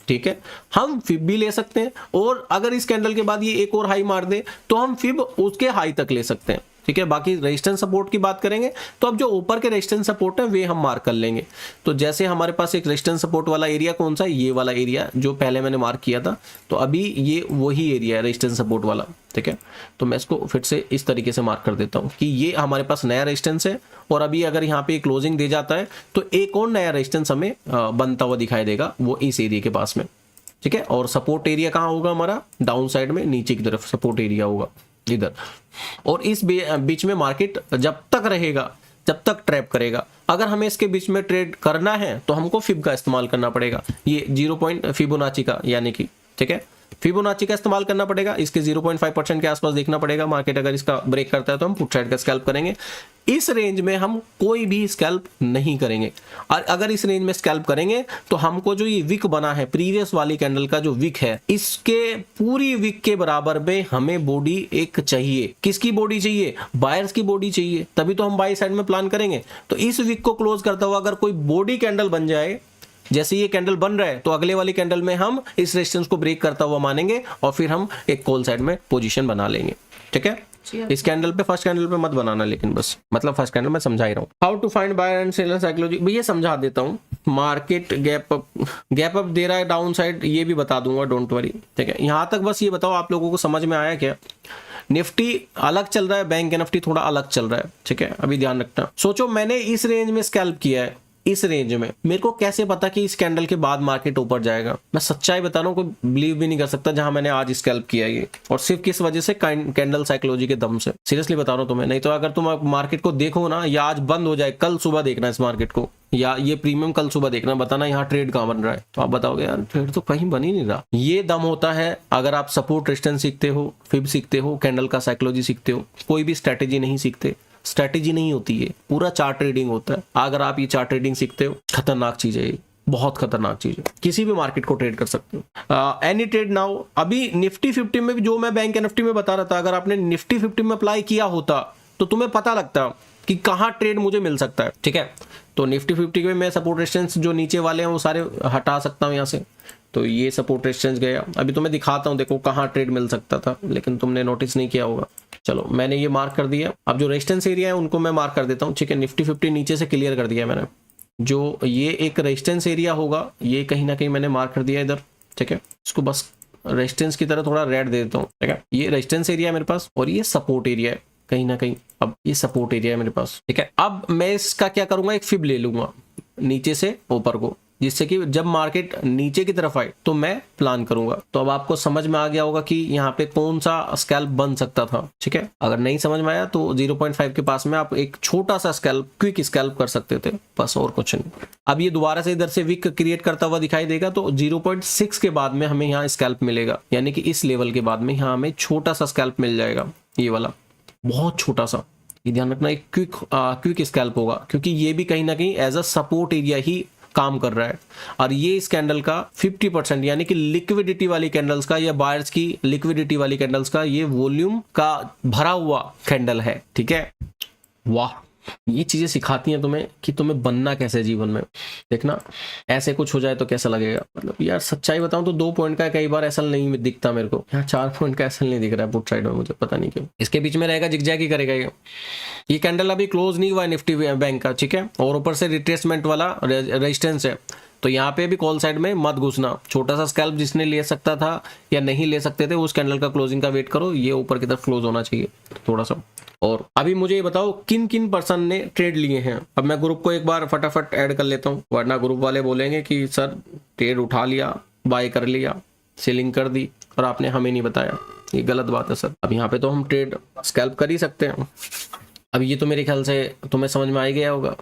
ठीक है, हम फिब भी ले सकते हैं, और अगर इस कैंडल के बाद ये एक और हाई मार दे तो हम फिब उसके हाई तक ले सकते हैं, ठीक है। बाकी रेजिस्टेंस सपोर्ट की बात करेंगे तो अब जो ऊपर के रेजिस्टेंस सपोर्ट है वे हम मार्क कर लेंगे। तो जैसे हमारे पास एक रेजिस्टेंस सपोर्ट वाला एरिया कौन सा है, ये वाला एरिया जो पहले मैंने मार्क किया था, तो अभी ये वही एरिया है रेजिस्टेंस सपोर्ट वाला, ठीक है। तो मैं इसको फिर से इस तरीके से मार्क कर देता हूँ कि ये हमारे पास नया रेजिस्टेंस है, और अभी अगर यहाँ पे क्लोजिंग दे जाता है तो एक और नया रेजिस्टेंस हमें बनता हुआ दिखाई देगा, वो इस एरिया के पास में, ठीक है। और सपोर्ट एरिया कहाँ होगा हमारा, डाउन साइड में नीचे की तरफ सपोर्ट एरिया होगा इधर, और इस बीच में मार्केट जब तक रहेगा, जब तक ट्रैप करेगा, अगर हमें इसके बीच में ट्रेड करना है तो हमको फिब का इस्तेमाल करना पड़ेगा, ये 0 पॉइंट फिबोनाची का, यानी कि ठीक है फिबोनाची का इस्तेमाल करना पड़ेगा, इसके 0.5% के आसपास देखना पड़ेगा। मार्केट अगर इसका ब्रेक करता है तो हम पुट साइड का स्कैल्प करेंगे। इस रेंज में हम कोई भी स्कैल्प नहीं करेंगे, और अगर इस रेंज में स्कैल्प करेंगे तो हमको जो ये विक बना है प्रीवियस वाली कैंडल का जो विक है, इसके पूरी विक के बराबर में हमें बॉडी एक चाहिए। किसकी बॉडी चाहिए? बायर्स की बॉडी चाहिए, तभी तो हम बाई साइड में प्लान करेंगे। तो इस विक को क्लोज करता हुआ अगर कोई बॉडी कैंडल बन जाए, जैसे ये कैंडल बन रहा है, तो अगले वाली कैंडल में हम इस रेजिस्टेंस को ब्रेक करता हुआ मानेंगे और फिर हम एक कॉल साइड में पोजीशन बना लेंगे, ठीक है। इस कैंडल पे, फर्स्ट कैंडल पे मत बनाना, लेकिन बस मतलब फर्स्ट कैंडल में समझा ही रहा हूँ। How to find buyer and seller psychology, ये समझा देता हूँ। मार्केट गैप अप दे रहा है डाउन साइड, ये भी बता दूंगा, डोंट वरी, ठीक है। यहाँ तक बस ये बताओ आप लोगों को समझ में आया क्या? निफ्टी अलग चल रहा है, बैंक निफ्टी थोड़ा अलग चल रहा है, ठीक है, अभी ध्यान रखना। सोचो मैंने इस रेंज में स्कैल्प किया है, इस रेंज में मेरे को कैसे पता कि इस कैंडल के बाद मार्केट ऊपर जाएगा? मैं सच्चाई बता रहा हूँ, कोई बिलीव भी नहीं कर सकता जहां मैंने आज स्कैल्प किया ये, और सिर्फ किस वजह से? कैंडल साइकोलॉजी के दम से। सीरियसली बता रहा हूँ तुम्हें, नहीं तो अगर तुम मार्केट को देखो ना, या आज बंद हो जाए, कल सुबह देखना इस मार्केट को, या ये प्रीमियम कल सुबह देखना, बताना यहाँ ट्रेड कहाँ बन रहा है, तो आप बताओगे यार ट्रेड तो कहीं बन ही नहीं रहा। ये दम होता है अगर आप सपोर्ट रेजिस्टेंस सीखते हो, फिब सीखते हो, कैंडल का साइकोलॉजी सीखते हो, कोई भी स्ट्रेटेजी नहीं सीखते। स्ट्रेटेजी नहीं होती है, पूरा चार्ट ट्रेडिंग होता है। अगर आप ये चार्ट ट्रेडिंग सीखते हो, खतरनाक चीज है ये, बहुत खतरनाक चीज है, किसी भी मार्केट को ट्रेड कर सकते हो। Any trade now. अभी निफ्टी 50 में भी जो मैं बैंक निफ्टी में बता रहा था, अगर आपने निफ्टी 50 में अप्लाई किया होता तो तुम्हें पता लगता कि कहाँ ट्रेड मुझे मिल सकता है, ठीक है। तो निफ्टी 50 में मैं सपोर्ट रेजिस्टेंस जो नीचे वाले हैं वो सारे हटा सकता हूँ यहाँ से, तो ये सपोर्ट रेजिस्टेंस गया। अभी तुम्हें दिखाता हूँ, देखो कहाँ ट्रेड मिल सकता था, लेकिन तुमने नोटिस नहीं किया होगा। चलो मैंने ये मार्क कर दिया। अब जो रेजिस्टेंस एरिया है उनको मैं मार्क कर देता हूँ, ठीक है। निफ्टी 50 नीचे से क्लियर कर दिया मैंने। जो ये एक रेजिस्टेंस एरिया होगा, ये कहीं ना कहीं मैंने मार्क कर दिया इधर, ठीक है। इसको बस रेजिस्टेंस की तरह थोड़ा रेड दे देता हूँ, ठीक है। ये रेजिस्टेंस एरिया है मेरे पास, और ये सपोर्ट एरिया है कहीं ना कहीं। अब ये सपोर्ट एरिया है मेरे पास, ठीक है। अब मैं इसका क्या करूंगा, एक फिब ले लूंगा नीचे से ऊपर को, जिससे कि जब मार्केट नीचे की तरफ आए तो मैं प्लान करूंगा। तो अब आपको समझ में आ गया होगा कि यहाँ पे कौन सा स्कैल्प बन सकता था, ठीक है। अगर नहीं समझ में आया तो 0.5 के पास में आप एक छोटा सा स्कैल्प, क्विक स्कैल्प कर सकते थे, बस, और कुछ नहीं। अब ये दोबारा से इधर से विक क्रिएट करता हुआ दिखाई देगा, तो 0.6 के बाद में हमें यहाँ स्कैल्प मिलेगा, यानी कि इस लेवल के बाद में यहाँ हमें छोटा सा स्कैल्प मिल जाएगा, ये वाला बहुत छोटा सा। ये ध्यान रखना, एक क्विक स्कैल्प होगा, क्योंकि ये भी कहीं ना कहीं एज अ सपोर्ट एरिया ही काम कर रहा है। और ये इस कैंडल का 50%, यानी कि लिक्विडिटी वाली कैंडल्स का, या बायर्स की लिक्विडिटी वाली कैंडल्स का ये वॉल्यूम का भरा हुआ कैंडल है, ठीक है। वाह, ये चीजें सिखाती हैं तुम्हें कि तुम्हें बनना कैसे है जीवन में। देखना ऐसे कुछ हो जाए तो कैसा लगेगा। मतलब यार सच्चाई बताऊं तो 2 पॉइंट का कई बार ऐसा नहीं दिखता मेरे को, यहाँ 4 पॉइंट का ऐसा नहीं दिख रहा है पुट साइड में, मुझे पता नहीं क्यों। इसके बीच में रहेगा, जिगजैग ही करेगा ये कैंडल अभी क्लोज नहीं हुआ है निफ्टी बैंक का, ठीक है। और ऊपर से रिट्रेसमेंट वाला रेजिस्टेंस है, तो यहाँ पे भी कॉल साइड में मत घुसना। छोटा सा स्कैल्प जिसने ले सकता था या नहीं ले सकते थे, उस कैंडल का क्लोजिंग का वेट करो, ये ऊपर की तरफ क्लोज होना चाहिए थोड़ा सा। और अभी मुझे ये बताओ किन किन पर्सन ने ट्रेड लिए हैं। अब मैं ग्रुप को एक बार फटाफट ऐड कर लेता हूँ, वरना ग्रुप वाले बोलेंगे कि सर ट्रेड उठा लिया, बाय कर लिया, सेलिंग कर दी और आपने हमें नहीं बताया। ये गलत बात है सर। अब यहाँ पे तो हम ट्रेड स्कैल्प कर ही सकते हैं। अब ये तो मेरे ख्याल से तुम्हें समझ में आ ही गया होगा।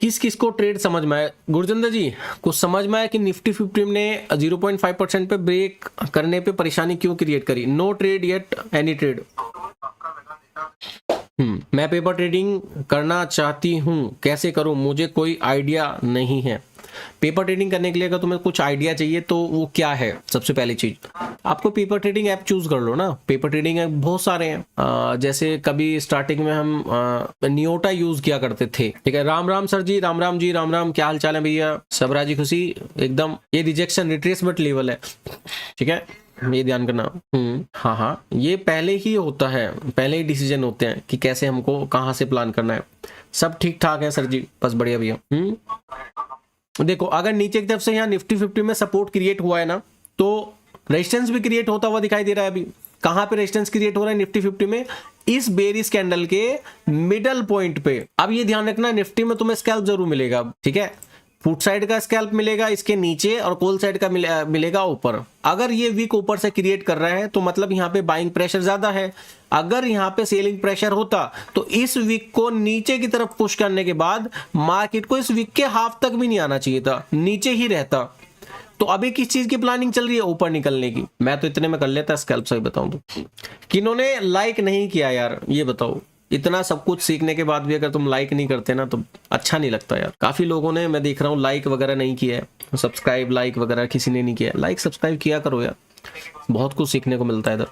किस किस को ट्रेड समझ में आया? गुरजिंदर जी कुछ समझ में आया कि निफ्टी 50 ने 0.5% पे ब्रेक करने पे परेशानी क्यों क्रिएट करी? No trade yet, any trade. मैं पेपर ट्रेडिंग करना चाहती हूँ, कैसे करूँ? मुझे कोई आइडिया नहीं है। पेपर ट्रेडिंग करने के लिए अगर तुम्हें कुछ आइडिया चाहिए तो वो क्या है, सबसे पहली चीज आपको पेपर ट्रेडिंग ऐप चूज कर लो ना। पेपर ट्रेडिंग ऐप बहुत सारे हैं, जैसे कभी स्टार्टिंग में हम नियोटा यूज किया करते थे। ठीक है, राम राम सर जी, राम राम जी, राम राम, क्या हाल चाल है भैया, सब राजी खुशी एकदम। ये रिजेक्शन रिट्रेसमेंट लेवल है, ठीक है, ये ध्यान करना। हाँ हाँ, ये पहले ही होता है, पहले ही डिसीजन होते हैं कि कैसे हमको कहाँ से प्लान करना है। सब ठीक ठाक है सर जी, बस बढ़िया भैया। देखो अगर नीचे की तरफ से यहाँ निफ्टी 50 में सपोर्ट क्रिएट हुआ है ना, तो रेजिस्टेंस भी क्रिएट होता हुआ दिखाई दे रहा है। अभी कहाँ पे रेजिस्टेंस क्रिएट हो रहा है निफ्टी 50 में? इस बेरिश कैंडल के मिडल पॉइंट पे। अब ये ध्यान रखना, निफ्टी में तुम्हें स्कैल्प जरूर मिलेगा, ठीक है, फुट साइड का स्कैल्प मिलेगा इसके नीचे और कॉल साइड का मिलेगा ऊपर। अगर ये वीक ऊपर से क्रिएट कर रहा है तो मतलब यहाँ पे बाइंग प्रेशर ज्यादा है। अगर यहाँ पे सेलिंग प्रेशर होता तो इस वीक को नीचे की तरफ पुश करने के बाद मार्केट को इस वीक के हाफ तक भी नहीं आना चाहिए था, नीचे ही रहता। तो अभी किस चीज की प्लानिंग चल रही है? ऊपर निकलने की। मैं तो इतने में कर लेता स्कैल्प, सही बताऊं तो। किन्होंने लाइक नहीं किया यार, ये बताओ? इतना सब कुछ सीखने के बाद भी अगर तुम लाइक नहीं करते ना तो अच्छा नहीं लगता यार। काफी लोगों ने, मैं देख रहा हूँ, लाइक वगैरह नहीं किया है, सब्सक्राइब लाइक वगैरह किसी ने नहीं किया। लाइक सब्सक्राइब किया करो यार, बहुत कुछ सीखने को मिलता है इधर।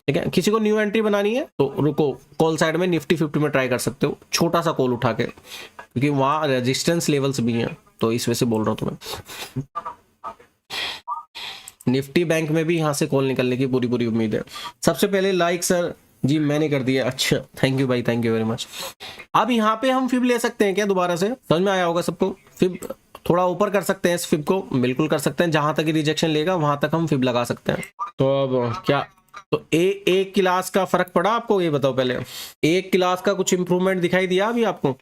ठीक है, किसी को न्यू एंट्री बनानी है तो रुको, कॉल साइड में निफ्टी 50 में ट्राई कर सकते हो, छोटा सा कॉल उठा के, क्योंकि वहां रेजिस्टेंस लेवल्स भी हैं, तो इस वजह से बोल रहा हूँ तुम्हें। निफ्टी बैंक में भी यहाँ से कॉल निकलने की पूरी पूरी उम्मीद है। सबसे पहले लाइक सर जी मैंने कर दिया, अच्छा थैंक यू भाई, थैंक यू वेरी मच। अब यहाँ पे हम फिब ले सकते हैं क्या? दोबारा से समझ में आया होगा सबको? फिब थोड़ा ऊपर कर सकते हैं इस फिब को, बिल्कुल कर सकते हैं, जहां तक रिजेक्शन लेगा वहां तक हम फिब लगा सकते हैं। तो अब क्या, तो एक क्लास का फर्क पड़ा आपको? ये बताओ पहले, एक क्लास का कुछ इंप्रूवमेंट दिखाई दिया अभी आपको?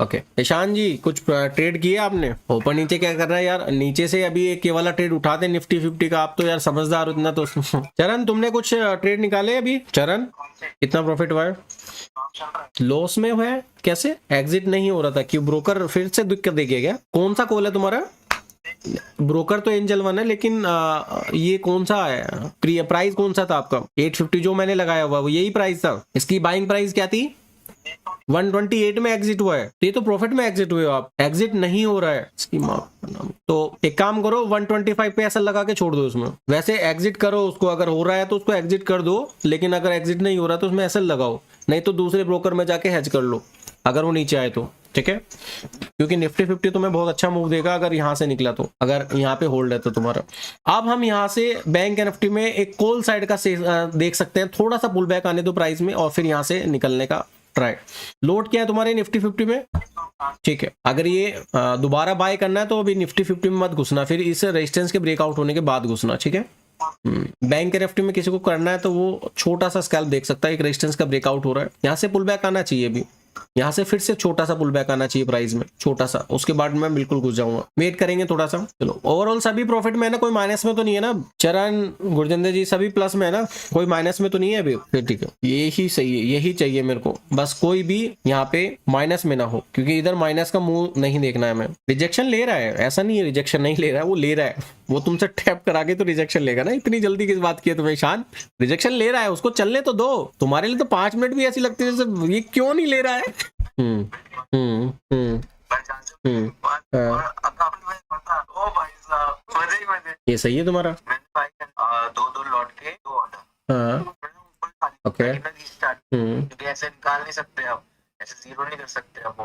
ओके ईशान जी, कुछ ट्रेड किए आपने? ऊपर नीचे क्या कर रहा है यार? नीचे से अभी एक ये वाला ट्रेड उठाते निफ्टी 50 का। आप तो यार समझदार हो इतना तो। चरण तुमने कुछ ट्रेड निकाले अभी? चरण कितना प्रॉफिट हुआ है? लॉस में हुआ है? कैसे एग्जिट नहीं हो रहा था? क्यों, ब्रोकर फिर से दिक्कत दे गया क्या? कौन सा कॉल है तुम्हारा? ब्रोकर तो एंजल वन है, लेकिन ये कौन सा है? प्राइस कौन सा था आपका? 850 जो मैंने लगाया हुआ वो यही प्राइस था? इसकी बाइंग प्राइस क्या थी? 128 में एग्जिट हुआ है, ये तो प्रॉफिट में एग्जिट हुए हो आप। एग्जिट नहीं हो रहा है इसकी तो एक काम करो, 125 पे ऐसा लगा के छोड़ दो उसमें। वैसे एग्जिट करो उसको, अगर हो रहा है तो उसको एग्जिट कर दो, लेकिन अगर एग्जिट नहीं हो रहा तो उसमें ऐसा लगाओ, नहीं तो दूसरे ब्रोकर में जाके हेज कर लो अगर वो नीचे आए तो, ठीक है? क्योंकि निफ्टी 50 तुम्हें बहुत अच्छा मूव देगा अगर यहाँ से निकला तो, अगर यहाँ पे होल्ड है तो तुम्हारा। अब हम यहाँ से बैंक निफ्टी में एक कॉल साइड का देख सकते हैं, थोड़ा सा पुल बैक आने दो प्राइस में और फिर यहाँ से निकलने का ट्राई। लोड क्या है तुम्हारे निफ्टी 50 में? ठीक है, अगर ये दोबारा बाय करना है तो अभी निफ्टी 50 में मत घुसना, फिर इस रेजिस्टेंस के ब्रेकआउट होने के बाद घुसना, ठीक है? बैंक निफ्टी में किसी को करना है तो वो छोटा सा स्कैल्प देख सकता है, एक रेजिस्टेंस का ब्रेकआउट हो रहा है, यहाँ से पुल बैक आना चाहिए, अभी यहाँ से फिर से छोटा सा पुल बैक आना चाहिए प्राइस में, छोटा सा, उसके बाद मैं बिल्कुल घुस जाऊंगा। वेट करेंगे थोड़ा सा। चलो ओवरऑल सभी प्रॉफिट में है ना, कोई माइनस में तो नहीं है ना? चरण गुरजिंदर जी सभी प्लस में है ना, कोई माइनस में तो नहीं है अभी? फिर ठीक है, यही सही है, यही चाहिए मेरे को, बस कोई भी यहाँ पे माइनस में ना हो, क्योंकि इधर माइनस का मुंह नहीं देखना है हमें। रिजेक्शन ले रहा है, ऐसा नहीं है रिजेक्शन नहीं ले रहा है, वो ले रहा है, वो तुमसे टैप करा के तो रिजेक्शन लेगा ना। इतनी जल्दी किस बात की है तुम्हें ईशान? रिजेक्शन ले रहा है, उसको चलने तो दो। तुम्हारे लिए तो 5 मिनट भी ऐसी लगती है जैसे ये क्यों नहीं ले रहा है। ये सही है तुम्हारा? दो लौट के 2 ऑर्डर। हाँ ओके, ऐसे निकाल नहीं सकते आप, ऐसे जीरो नहीं कर सकते आप।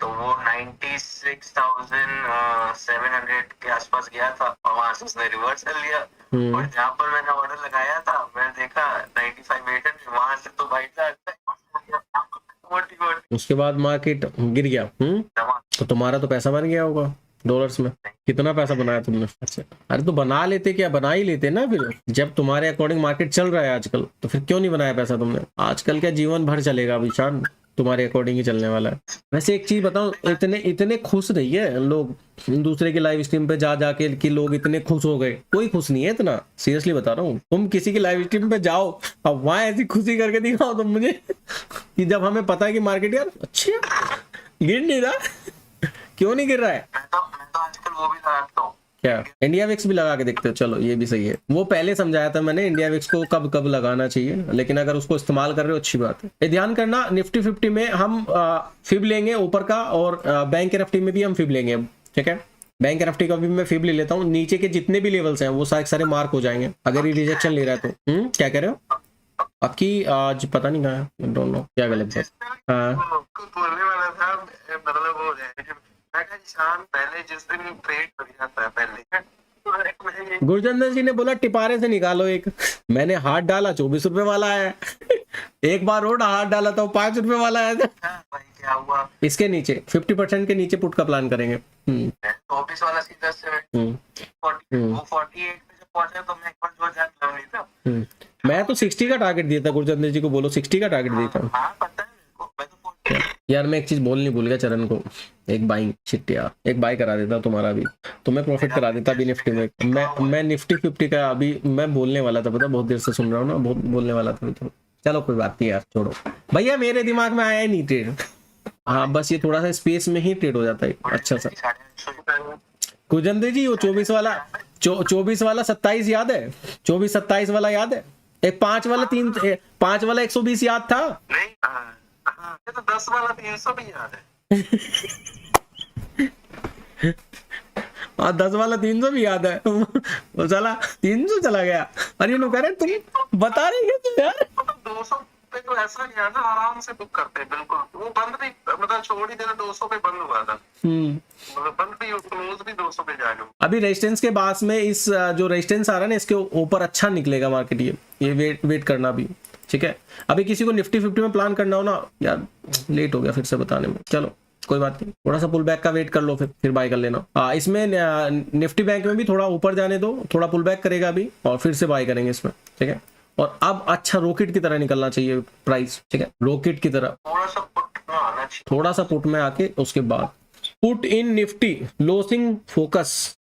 तो वो 96,700 के आसपास गया था और वहां से उसने रिवर्स कर लिया। और जहाँ पर मैंने ऑर्डर लगाया था मैंने देखा 95,800, वहां से तो भाई साहब उसके बाद मार्केट गिर गया। तो तुम्हारा तो पैसा बन गया होगा डॉलर्स में। कितना पैसा बनाया तुमने? अच्छा, अरे तो बना लेते, क्या बना ही लेते ना फिर, जब तुम्हारे अकॉर्डिंग मार्केट चल रहा है आजकल, तो फिर क्यों नहीं बनाया पैसा तुमने? आजकल क्या जीवन भर चलेगा विशाल, तुम्हारे अकॉर्डिंग ही चलने वाला है। वैसे एक चीज बताओ, इतने खुश नहीं है लोग दूसरे के लाइव स्ट्रीम पे जा जाके कि लोग इतने खुश हो गए, कोई खुश नहीं है इतना, सीरियसली बता रहा हूँ। तुम किसी की लाइव स्ट्रीम पे जाओ अब वहां ऐसी खुशी करके दिखाओ तुम मुझे कि जब हमें पता है कि मार्केट यार अच्छा गिर नहीं रहा। क्यों नहीं गिर रहा है? मैं तो आजकल वो भी लगाता हूँ। क्या इंडिया विक्स भी लगा के देखते हो? चलो ये भी सही है, वो पहले समझाया था मैंने इंडिया विक्स को कब कब लगाना चाहिए, लेकिन अगर उसको इस्तेमाल कर रहे हो अच्छी बात है। ये ध्यान करना, निफ्टी 50 में हम फिब लेंगे ऊपर का, और बैंक निफ्टी में भी हम फिब लेंगे, ठीक है? बैंक निफ्टी का भी मैं फिब ले लेता हूँ, नीचे के जितने भी लेवल्स हैं वो सारे मार्क हो जाएंगे अगर ये रिजेक्शन ले रहा है तो। क्या कह रहे हो? बाकी आज पता नहीं कहाँ है, डोंट नो क्या गलत है। हाँ कुछ बोलने वाला था, मतलब वो है मैं कहा शाम पहले जिस दिन ट्रेड कर जाता है पहले गुरचंदन जी ने बोला टिपारे से निकालो एक, मैंने हाथ डाला 24 रुपए वाला आया एक बार और हाथ डाला था 5 रुपए वाला आया था। भाई क्या हुआ, इसके नीचे 50% के नीचे पुट का प्लान करेंगे। ऑफिस वाला सीधा से वो 48 पे जब पहुंचा तो मैं एक बार जो जान लग रही था। मैं तो 60 का टारगेट दिया था, गुरचंदन जी को बोलो 60 का टारगेट दिया था। हाँ पता है मेरे को, मैं तो 40 यार मैं एक चीज बोलनी भूल गया चरण को, एक बाइंग शिट्टिया एक बाय करा देता तुम्हारा भी, तो मैं प्रॉफिट करा देता अभी निफ्टी में। मैं निफ्टी 50 का अभी मैं बोलने वाला था, पता बहुत देर से सुन रहा हूँ ना, बहुत बोलने वाला था तो चलो कोई बात नहीं यार, छोड़ो भैया, मेरे दिमाग में आया ही नहीं ट्रेड। हाँ बस ये थोड़ा सा स्पेस में ही ट्रेड हो जाता है अच्छा सा। गुरचंदन जी वो 24 वाला 24 वाला 27 याद है, 24 27 वाला याद है, एक 5 वाला 5 वाला 120 याद था नहीं, ये तो 10 वाला 300 भी याद है। हाँ 10 वाला 300 भी याद है वो चला 300 चला गया। अरे नो कह रहे तुम बता रही है तुम यार 200 पे तो ऐसा गया था, आराम से बुक करते हैं बिल्कुल, वो बंद भी मतलब छोड़ ही देना, 200 पे बंद हुआ था, मतलब बंद भी क्लोज भी 200 पे जाएगा। अभी रेजिस्टेंस के बाद में इस जो रेजिस्टेंस आ रहा है ना इसके ऊपर अच्छा निकलेगा मार्केट, ये वेट करना भी ठीक है। अभी किसी को निफ्टी 50 में प्लान करना हो ना यार, लेट हो गया फिर से बताने में, चलो कोई बात नहीं, थोड़ा सा पुल बैक का वेट कर लो फिर बाय कर लेना। इसमें निफ्टी बैंक में भी थोड़ा ऊपर जाने दो, थोड़ा पुल बैक करेगा अभी और फिर से बाय करेंगे इसमें ठीक है। और अब अच्छा रॉकेट की तरह निकलना चाहिए प्राइस ठीक है, रॉकेट की तरह थोड़ा सा पुट में आके उसके बाद put in Nifty losing focus.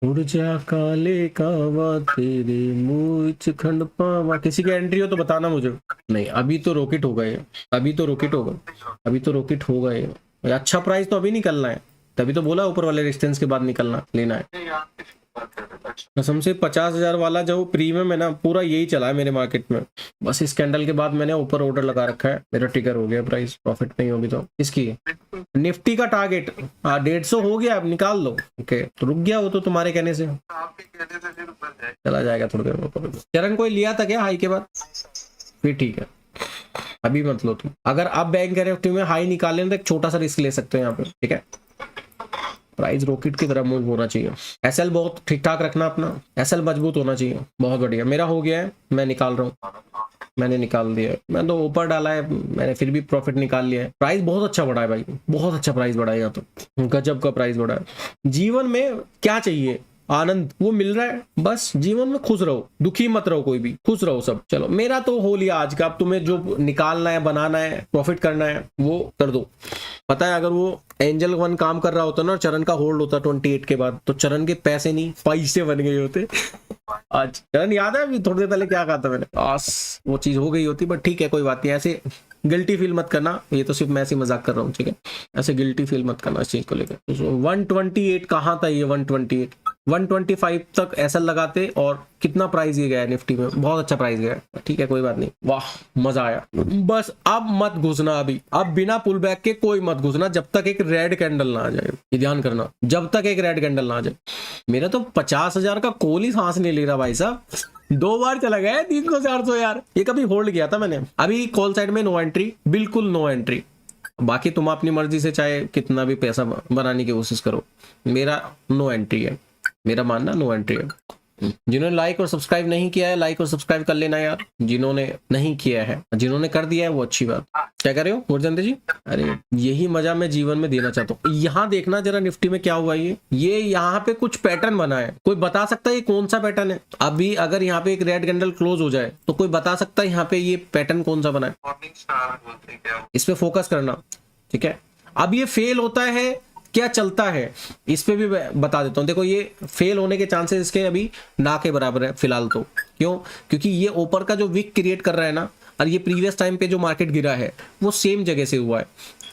ऊर्जा काले कावा तेरे मुझ खंड पावा, किसी की एंट्री हो तो बताना मुझे। नहीं अभी तो रॉकेट हो गए, अभी तो रॉकेट होगा, अभी तो रॉकेट हो गए, अच्छा प्राइस तो अभी निकलना है, तभी तो बोला ऊपर वाले रेजिस्टेंस के बाद निकलना लेना है। कसम से 50,000 वाला जो प्रीमियम है ना पूरा यही चला है मेरे मार्केट में, बस इस कैंडल के बाद मैंने ऊपर ऑर्डर लगा रखा है, मेरा टिकर हो गया, प्राइस प्रॉफिट नहीं होगी तो इसकी निफ्टी का टारगेट 150 हो गया, अब निकाल लो ओके। तो रुक गया वो तो तुम्हारे कहने से चला जाएगा थोड़ी देर में। चरण कोई लिया था क्या हाई के बाद? फिर ठीक है अभी मत लो तुम, अगर आप बैंक निफ्टी में हाई निकालें तो एक छोटा सा रिस्क ले सकते हैं यहाँ पे ठीक है। प्राइस रॉकेट की तरह मूव होना चाहिए, एसएल बहुत ठीक ठाक रखना अपना, एसएल मजबूत होना चाहिए। बहुत बढ़िया, मेरा हो गया है, मैं निकाल रहा हूँ, मैंने निकाल दिया है, मैं तो ऊपर डाला है, मैंने फिर भी प्रॉफिट निकाल लिया है। प्राइस बहुत अच्छा बढ़ा है भाई, बहुत अच्छा प्राइस बढ़ा है, यहाँ तो गजब का प्राइस बढ़ा है। जीवन में क्या चाहिए? आनंद, वो मिल रहा है, बस जीवन में खुश रहो, दुखी मत रहो, कोई भी खुश रहो सब। चलो मेरा तो हो लिया आज का, अब तुम्हें जो निकालना है, बनाना है, प्रॉफिट करना है वो कर दो। पता है अगर वो एंजल वन काम कर रहा होता ना, चरण का होल्ड होता 28 के बाद, तो चरण के पैसे नहीं पैसे बन गए होते आज। चरण याद है अभी थोड़ी देर पहले क्या कहा था मैंने, आस वो चीज हो गई होती, बट ठीक है कोई बात नहीं, ऐसे गिल्टी फील मत करना, ये तो सिर्फ मैं ऐसे मजाक कर रहा हूँ ठीक है, ऐसे गिल्टी फील मत करना इस चीज को लेकर। 128 कहाँ था ये, 128 125 तक ऐसा लगाते, और कितना प्राइस ये गया निफ्टी में, बहुत अच्छा प्राइस गया ठीक है कोई बात नहीं, वाह मजा आया। बस अब मत घुसना, अभी अब बिना पुल बैक के कोई मत घुसना जब तक एक रेड कैंडल ना आ जाए, ये ध्यान करना, जब तक एक रेड कैंडल ना आ जाए। मेरा तो 50,000 का कॉल ही सांस नहीं ले रहा भाई साहब, 2 बार चला गया 300 400 यार, ये कभी होल्ड किया था मैंने। अभी कॉल साइड में नो एंट्री, बिल्कुल नो एंट्री, बाकी तुम अपनी मर्जी से चाहे कितना भी पैसा बनाने की कोशिश करो, मेरा नो एंट्री है, मेरा मानना नो एंट्री है। जिन्होंने लाइक और सब्सक्राइब नहीं किया है, लाइक और सब्सक्राइब कर लेना यार, जिन्होंने नहीं किया है, जिन्होंने कर दिया है वो अच्छी बात। क्या कर रहे हो गुरचंद जी? अरे यही मजा मैं जीवन में देना चाहता हूँ। यहाँ देखना जरा निफ्टी में क्या हुआ, ये यहाँ पे कुछ पैटर्न बना है, कोई बता सकता है ये कौन सा पैटर्न है? अभी अगर यहाँ पे एक रेड कैंडल क्लोज हो जाए तो कोई बता सकता है यहाँ पे ये पैटर्न कौन सा बना है? इस पे फोकस करना ठीक है। अब ये फेल होता है क्या चलता है, इस पे भी बता देता हूँ। देखो ये फेल होने के चांसेस इसके अभी ना के बराबर है फिलहाल तो, क्यों? क्योंकि ये ऊपर का जो विक क्रिएट कर रहा है ना, और ये प्रीवियस टाइम पे जो मार्केट गिरा है वो सेम जगह से हुआ है,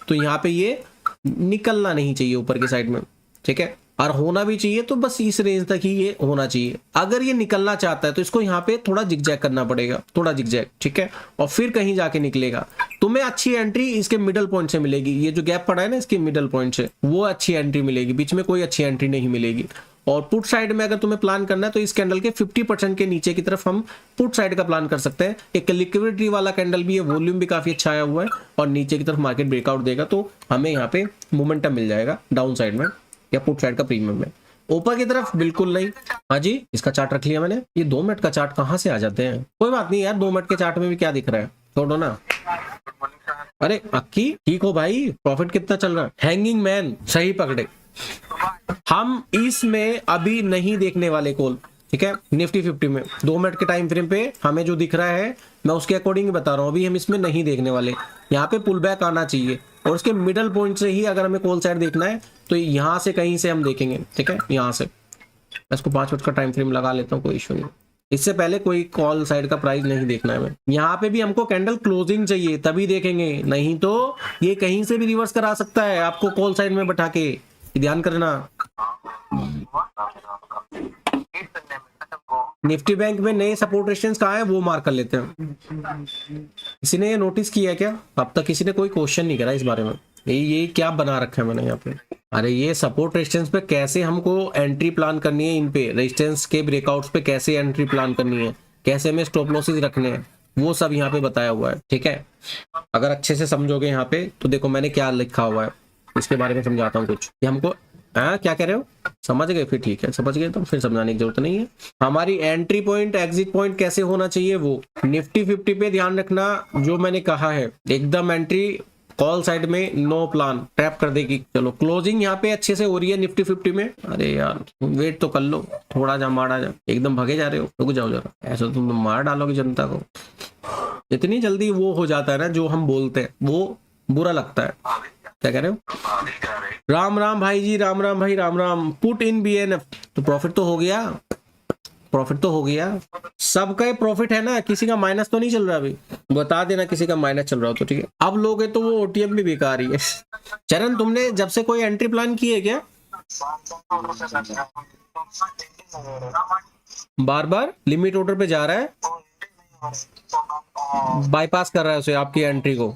तो यहाँ पे ये निकलना नहीं चाहिए ऊपर की साइड में ठीक है। और होना भी चाहिए तो बस इस रेंज तक ही ये होना चाहिए। अगर ये निकलना चाहता है तो इसको यहाँ पे थोड़ा जिगजैग करना पड़ेगा, थोड़ा जिगजैग, ठीक है, और फिर कहीं जाके निकलेगा। तुम्हें अच्छी एंट्री इसके मिडल पॉइंट से मिलेगी, ये जो गैप पड़ा है ना इसके मिडल पॉइंट से, वो अच्छी एंट्री मिलेगी, बीच में कोई अच्छी एंट्री नहीं मिलेगी। और पुट साइड में अगर तुम्हें प्लान करना है तो इस कैंडल के 50% के नीचे की तरफ हम पुट साइड का प्लान कर सकते हैं। एक लिक्विडिटी वाला कैंडल भी है, वॉल्यूम भी काफी अच्छा आया हुआ है, और नीचे की तरफ मार्केट ब्रेकआउट देगा तो हमें यहाँ पे मोमेंटम मिल जाएगा डाउन साइड में या पुट साइड का प्रीमियम में। ऊपर की तरफ बिल्कुल नहीं। हाँ जी, इसका चार्ट रख लिया मैंने। ये 2 मिनट का चार्ट कहाँ से आ जाते हैं? कोई बात नहीं यार, 2 मिनट के चार्ट में भी क्या दिख रहा है, छोड़ो ना। अरे अक्की ठीक हो भाई, प्रॉफिट कितना चल रहा है? हैंगिंग मैन सही पकड़े। हम इसमें अभी नहीं देखने वाले कॉल, ठीक है, निफ्टी 50 में 2 मिनट के टाइम फ्रेम पे हमें जो दिख रहा है मैं उसके अकॉर्डिंग बता रहा हूँ। अभी हम इसमें नहीं देखने वाले, यहाँ पे पुल बैक आना चाहिए और उसके मिडल पॉइंट से ही अगर हमें कॉल साइड देखना है तो यहाँ से कहीं से हम देखेंगे, ठीक है, यहाँ से। इसको 5 मिनट का टाइम फ्रेम लगा लेता हूँ, कोई इशू नहीं। इससे पहले कोई कॉल साइड का प्राइस नहीं देखना है हमें। यहाँ पे भी हमको कैंडल क्लोजिंग चाहिए तभी देखेंगे, नहीं तो ये कहीं से भी रिवर्स करा सकता है आपको कॉल साइड में बैठा के, ध्यान करना। निफ्टी बैंक में नए सपोर्ट रेजिस्टेंस कहाँ है वो मार्क कर लेते हैं। किसी ने ये नोटिस किया क्या? अब तक किसी ने कोई क्वेश्चन नहीं करा इस बारे में। ये क्या बना रखा है मैंने यहाँ पे? अरे ये सपोर्ट रेजिस्टेंस पे कैसे हमको एंट्री प्लान करनी है, इन पे रेजिस्टेंस के ब्रेकआउट्स पे कैसे एंट्री प्लान करनी है, कैसे हमें स्टॉप लॉसेस रखने हैं, वो सब यहाँ पे बताया हुआ है, ठीक है। अगर अच्छे से समझोगे यहाँ पे तो देखो मैंने क्या लिखा हुआ है, इसके बारे में समझाता हूँ कुछ। ये हमको क्या कह रहे हो, समझ गए? फिर ठीक है, समझ गए तो फिर समझाने की जरूरत नहीं है। हमारी एंट्री पॉइंट एग्जिट पॉइंट कैसे होना चाहिए वो निफ्टी 50 पे ध्यान रखना, जो मैंने कहा है एकदम एंट्री कॉल साइड में नो प्लान ट्रैप कर देगी। चलो क्लोजिंग यहाँ पे अच्छे से हो रही है निफ्टी 50 में। अरे यार वेट तो कर लो, थोड़ा जा मारा जा, एकदम भगे जा रहे हो, रुक जाओ जरा। ऐसा तुम मार डालोगे जनता को, इतनी जल्दी वो हो जाता है ना जो हम बोलते हैं वो बुरा लगता है। क्या कह रहे हो? राम राम भाई जी, राम राम भाई, Ram Ram. Put in BNF तो प्रॉफिट तो हो गया, प्रॉफिट तो हो गया, सबका ही प्रॉफिट है ना, किसी का माइनस तो नहीं चल रहा। अभी बता देना किसी का माइनस चल रहा हो तो, ठीक है। अब लोगे तो वो OTM भी बेकार ही है। चरण तुमने जब से कोई एंट्री प्लान की है क्या? बार बार लिमिट ऑर्डर पे जा रहा है, बाईपास कर रहा है उसे आपकी एंट्री को।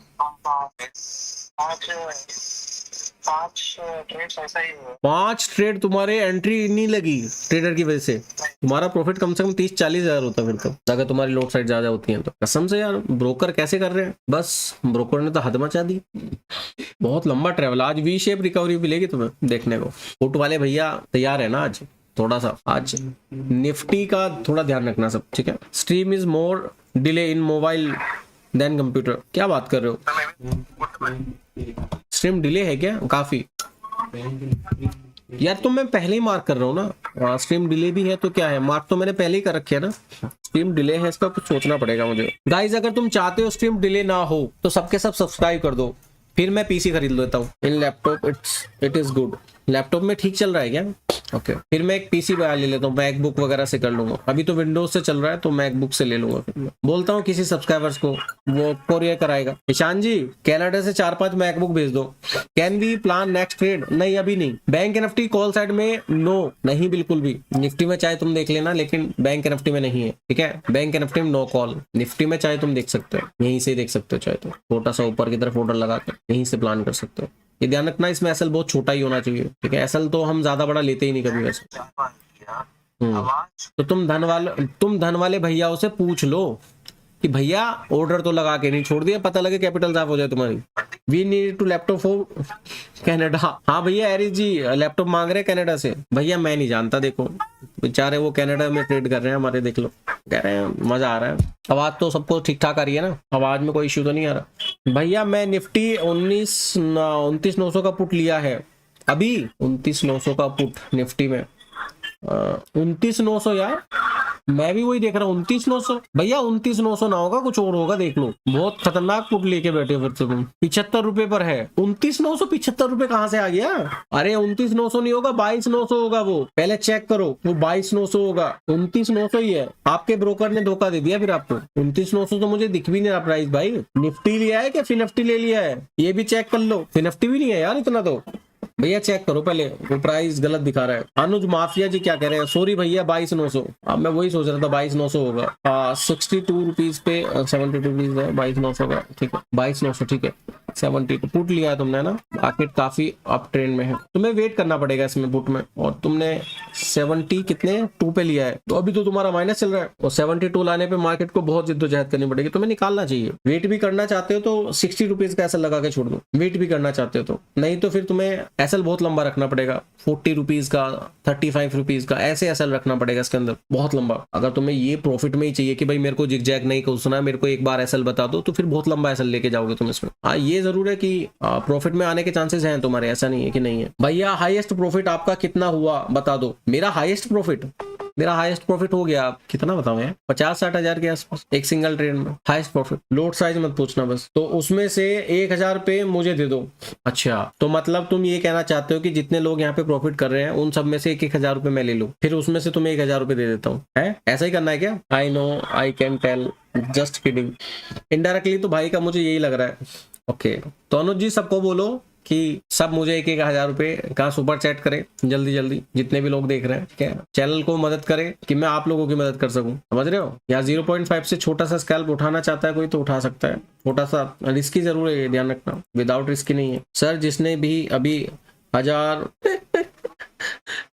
5 ट्रेड तुम्हारे एंट्री नहीं लगी ट्रेडर की वजह से, तुम्हारा प्रॉफिट कम से कम 30-40 हजार होता फिर तो, अगर तुम्हारी लोड साइड ज्यादा होती है तो। कसम से यार ब्रोकर कैसे कर रहे हैं, बस ब्रोकर ने तो हद मचा दी। बहुत लंबा ट्रेवल, आज वी शेप रिकवरी मिलेगी तुम्हें देखने को। पुट वाले भैया तैयार है ना आज, थोड़ा सा आज निफ्टी का थोड़ा ध्यान रखना सब, ठीक है। Stream is more delay in mobile than computer. क्या बात कर रहे हो, स्ट्रीम डिले है क्या? काफी यार, तो मैं पहले ही मार्क कर रहा हूँ ना। स्ट्रीम डिले भी है तो क्या है, मार्क तो मैंने पहले ही कर रखे है ना। स्ट्रीम डिले है, इसका कुछ सोचना पड़ेगा मुझे। गाइज अगर तुम चाहते हो स्ट्रीम डिले ना हो तो सबके सब सब्सक्राइब कर दो, फिर मैं PC खरीद लेता हूँ। In laptop it is good. Laptop में ठीक चल रहा है क्या? ओके फिर मैं एक PC बना ले लेता हूँ, मैकबुक वगैरह से कर लूंगा। अभी तो विंडोज से चल रहा है तो मैकबुक से ले लूंगा। फिर मैं बोलता हूँ किसी सब्सक्राइबर्स को, वो कोरियर कराएगा। ईशान जी कनाडा से 4-5 मैकबुक भेज दो। Can we plan next trade? नहीं अभी नहीं। बैंक निफ्टी कॉल साइड में नो, नहीं बिल्कुल भी। निफ्टी में चाहे तुम देख लेना लेकिन बैंक निफ्टी में नहीं है, ठीक है। बैंक निफ्टी में नो कॉल, निफ्टी में चाहे तुम देख सकते हो, यहीं से देख सकते हो, चाहे तो छोटा सा ऊपर की तरफ ऑर्डर लगा कर यहीं से प्लान कर सकते हो। ये ध्यान रखना इसमें एसएल बहुत छोटा ही होना चाहिए, ठीक है। एसएल तो हम ज्यादा बड़ा लेते ही नहीं कभी वैसे। तो तुम धन वाले भैयाओं से पूछ लो कि भैया ऑर्डर तो लगा के नहीं छोड़ दिया, पता लगे कैपिटल साफ हो जाए तुम्हारी। We need to laptop for Canada. हाँ भैया एरिस जी लैपटॉप मांग रहे हैं कनाडा से। भैया मैं नहीं जानता, देखो बेचारे वो कनाडा में ट्रेड कर रहे हैं हमारे, देख लो, कह रहे हैं मजा आ रहा है। आवाज तो सबको ठीक ठाक आ रही है ना, आवाज में कोई इश्यू तो नहीं आ रहा। भैया मैं निफ्टी 29,900 का पुट लिया है अभी, 29,900 का पुट निफ्टी में। 29,900 यार, मैं भी वही देख रहा हूँ 29,900। भैया 29,900 ना होगा, कुछ और होगा, देख लो। बहुत खतरनाक पुट लेके बैठे हो फिर से तुम। 75 रुपए पर है 29,900। 75 रुपए कहाँ से आ गया? अरे 29,900 नहीं होगा, 22,900 होगा वो। पहले चेक करो, वो 22,900 होगा, 29,900 ही है। आपके ब्रोकर ने धोखा दे दिया फिर आपको। 29,900 तो मुझे दिख भी नहीं रहा प्राइस भाई। निफ्टी लिया है क्या फिनिफ्टी ले लिया है? ये भी चेक कर लो, फिनिफ्टी भी नहीं है यार इतना तो। भैया चेक करो पहले, वो प्राइस गलत दिखा रहा है। अनुज माफिया जी क्या कह रहे हैं, सॉरी भैया 22,900। अब मैं वही सोच रहा था 22,900 होगा। 62 रुपीज पे 72 रुपीज है, 22,900 का, ठीक है 22,900 ठीक है। 70 पुट लिया है तुमने ना, मार्केट काफी अप ट्रेंड में है, तुम्हें वेट करना पड़ेगा इसमें पुट में। और तुमने 70 कितने 2 पे लिया है, तो अभी तो तुम्हारा माइनस चल रहा है, और 72 लाने पे मार्केट को बहुत जिद्दोजहद करनी पड़ेगी, तुम्हें निकालना चाहिए। वेट भी करना चाहते हो तो 60 रुपीज का एसएल लगा के छोड़ दो, वेट भी करना चाहते हो तो, नहीं तो फिर तुम्हें एसएल बहुत लंबा रखना पड़ेगा, 40 रुपीज का, 35 रुपीज का, ऐसे एसएल रखना पड़ेगा इसके अंदर बहुत लंबा। अगर तुम्हें ये प्रॉफिट में ही चाहिए कि भाई मेरे को जिग जैग नहीं घुसना, मेरे को एक बार एसएल बता दो, तो फिर बहुत लंबा एसएल लेके जाओगे तुम इसमें। हाँ ये जरूर है कि प्रॉफिट में आने के चांसेस हैं तुम्हारे, ऐसा नहीं है कि नहीं है। भैया हाईएस्ट प्रॉफिट आपका कितना हुआ बता दो। मेरा हाईएस्ट प्रॉफिट हो गया, कितना बताऊं यार, 50-60 हजार के आसपास एक सिंगल ट्रेड में हाईएस्ट प्रॉफिट। लोड साइज मत पूछना बस। तो उसमें से 1,000 पे मुझे दे दो। अच्छा तो मतलब तुम ये कहना चाहते हो कि जितने लोग यहाँ पे प्रॉफिट कर रहे हैं उन सब में से 1,000 रुपए मैं ले लूं, फिर उसमें से तुम्हें 1,000 रुपए दे देता हूँ, है ऐसा ही करना है क्या? I know, I can tell, just kidding. Indirectly तो भाई का मुझे यही लग रहा है। ओके तो अनुज जी सबको बोलो कि सब मुझे 1,000 रुपए का सुपर चैट करें जल्दी जल्दी, जितने भी लोग देख रहे हैं, ठीक है, चैनल को मदद करें कि मैं आप लोगों की मदद कर सकूं, समझ रहे हो। या 0.5 से छोटा सा स्कैल्प उठाना चाहता है कोई तो उठा सकता है, छोटा सा, रिस्की जरूर है, ध्यान रखना, विदाउट रिस्की नहीं है। सर जिसने भी अभी 1000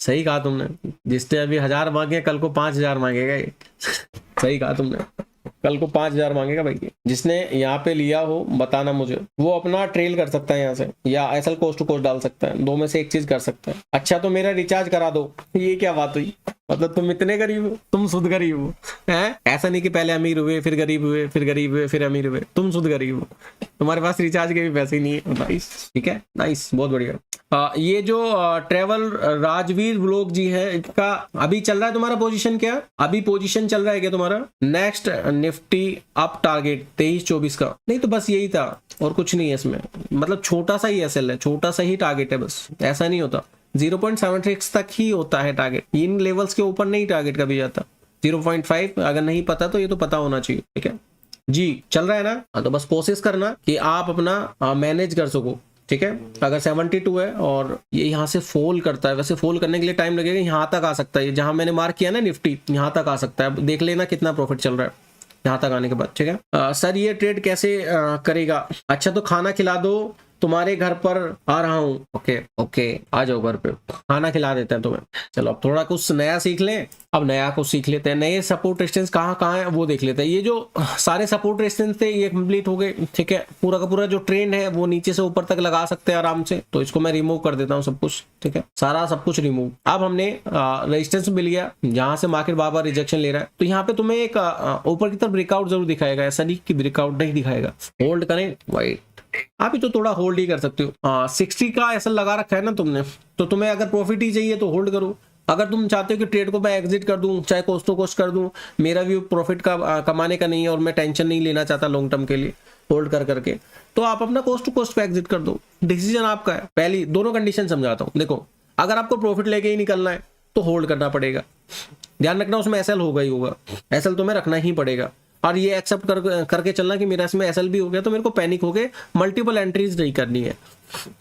सही कहा तुमने, जिसने अभी 1000 मांगे कल को 5,000 मांगेगा ये। सही कहा तुमने, कल को 5,000 मांगेगा भाई। जिसने यहाँ पे लिया हो बताना मुझे, वो अपना ट्रेल कर सकता है यहाँ से, या एसएल कोस्ट टू कोस्ट डाल सकता है, दो में से एक चीज कर सकता है। अच्छा तो मेरा रिचार्ज करा दो, ये क्या बात हुई, मतलब तुम इतने गरीब हो, तुम शुद्ध गरीब हो, हैं? ऐसा नहीं कि पहले अमीर हुए फिर गरीब हुए, फिर गरीब हुए फिर अमीर हुए, तुम शुद्ध गरीब हो, तुम्हारे पास रिचार्ज के भी पैसे ही नहीं है। नाइस, ठीक है, नाइस, बहुत बढ़िया। ये जो ट्रेवल राजवीर व्लॉग जी है, इनका अभी चल रहा है तुम्हारा पोजीशन क्या? अभी पोजीशन चल रहा है क्या तुम्हारा? नेक्स्ट निफ्टी अप टारगेट 23-24 का, नहीं तो बस यही था और कुछ नहीं है इसमें, मतलब छोटा सा ही एसएल है, छोटा सा ही टारगेट है बस, ऐसा नहीं होता। 0.76 तक ही होता है टारगेट, इन लेवल्स के ऊपर नहीं टारगेट कभी जाता। 0.5 अगर नहीं पता तो ये तो पता होना चाहिए, ठीक है जी। चल रहा है ना, तो बस कोशिश करना कि आप अपना मैनेज कर सको, ठीक है। अगर 72 है और ये यहाँ से फॉल करता है, वैसे फॉल करने के लिए टाइम लगेगा, यहाँ तक आ सकता है, जहां मैंने मार्क किया ना निफ्टी, यहाँ तक आ सकता है, देख लेना कितना प्रॉफिट चल रहा है यहाँ तक आने के बाद, ठीक है। सर ये ट्रेड कैसे करेगा? अच्छा तो खाना खिला दो, तुम्हारे घर पर आ रहा हूँ। ओके ओके, आ जाओ घर पे, खाना खिला देते हैं तुम्हें। चलो अब थोड़ा कुछ नया सीख लें, अब नया कुछ सीख लेते हैं। नए सपोर्ट रेजिस्टेंस कहाँ है वो देख लेते हैं। ये जो सारे सपोर्ट रेजिस्टेंस थे ये कंप्लीट हो गए, ठीक है। पूरा का पूरा जो ट्रेंड है वो नीचे से ऊपर तक लगा सकते हैं आराम से, तो इसको मैं रिमूव कर देता हूँ सब कुछ, ठीक है, सारा सब कुछ रिमूव। अब हमने रेजिस्टेंस मिल गया जहां से मार्केट बार बार रिजेक्शन ले रहा है, तो यहाँ पे तुम्हें एक ऊपर की तरफ ब्रेकआउट जरूर दिखाएगा, ऐसा नहीं कि ब्रेकआउट नहीं दिखाएगा। होल्ड करें वाइट, आप ही तो थोड़ा होल्ड ही कर सकते हो। 60 का ऐसा लगा रखा है ना तुमने, तो तुम्हें अगर प्रॉफिट ही चाहिए तो होल्ड करो। अगर तुम चाहते हो कि ट्रेड को मैं एग्जिट कर दूं, चाहे कोस्ट टू कोस्ट कर दूं, मेरा व्यू प्रॉफिट का कमाने का नहीं है और मैं टेंशन नहीं लेना चाहता लॉन्ग टर्म के लिए होल्ड कर करके, तो आप अपना कोस्ट टू कोस्ट पे एग्जिट कर दो, डिसीजन आपका है। पहली दोनों कंडीशन समझाता हूं, देखो अगर आपको प्रॉफिट लेके ही निकलना है तो होल्ड करना पड़ेगा, ध्यान रखना उसमें एसएल होगा ही होगा, एसएल तुम्हें रखना ही पड़ेगा। और ये एक्सेप्ट करके चलना कि मेरा इसमें एसएल भी हो गया तो मेरे को पैनिक हो गए मल्टीपल एंट्रीज नहीं करनी है,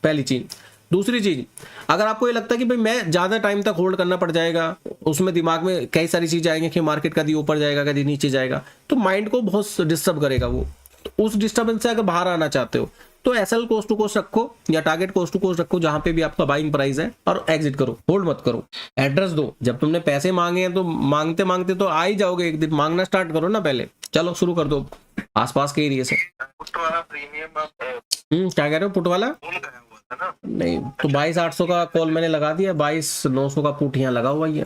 पहली चीज। दूसरी चीज, अगर आपको ये लगता है कि भाई मैं ज्यादा टाइम तक होल्ड करना पड़ जाएगा, उसमें दिमाग में कई सारी चीजें आएंगी कि मार्केट कभी ऊपर जाएगा कभी नीचे जाएगा, तो माइंड को बहुत डिस्टर्ब करेगा वो। तो उस डिस्टर्बेंस से अगर बाहर आना चाहते हो तो एसएल कोस्ट टू कोस्ट रखो या टारगेट कोस्ट टू कोस्ट रखो, जहां पे भी आपका बाइंग प्राइस है, और एग्जिट करो, होल्ड मत करो। एड्रेस दो, जब तुमने पैसे मांगे हैं तो मांगते मांगते तो आ ही जाओगे एक दिन, मांगना स्टार्ट करो ना पहले। चलो शुरू कर दो आसपास के एरिया से। पुट वाला प्रीमियम क्या कह रहे हो? पुट वाला नहीं, तो 22,800 का कॉल मैंने लगा दिया, 22,900 का पुट यहाँ लगा हुआ ही है।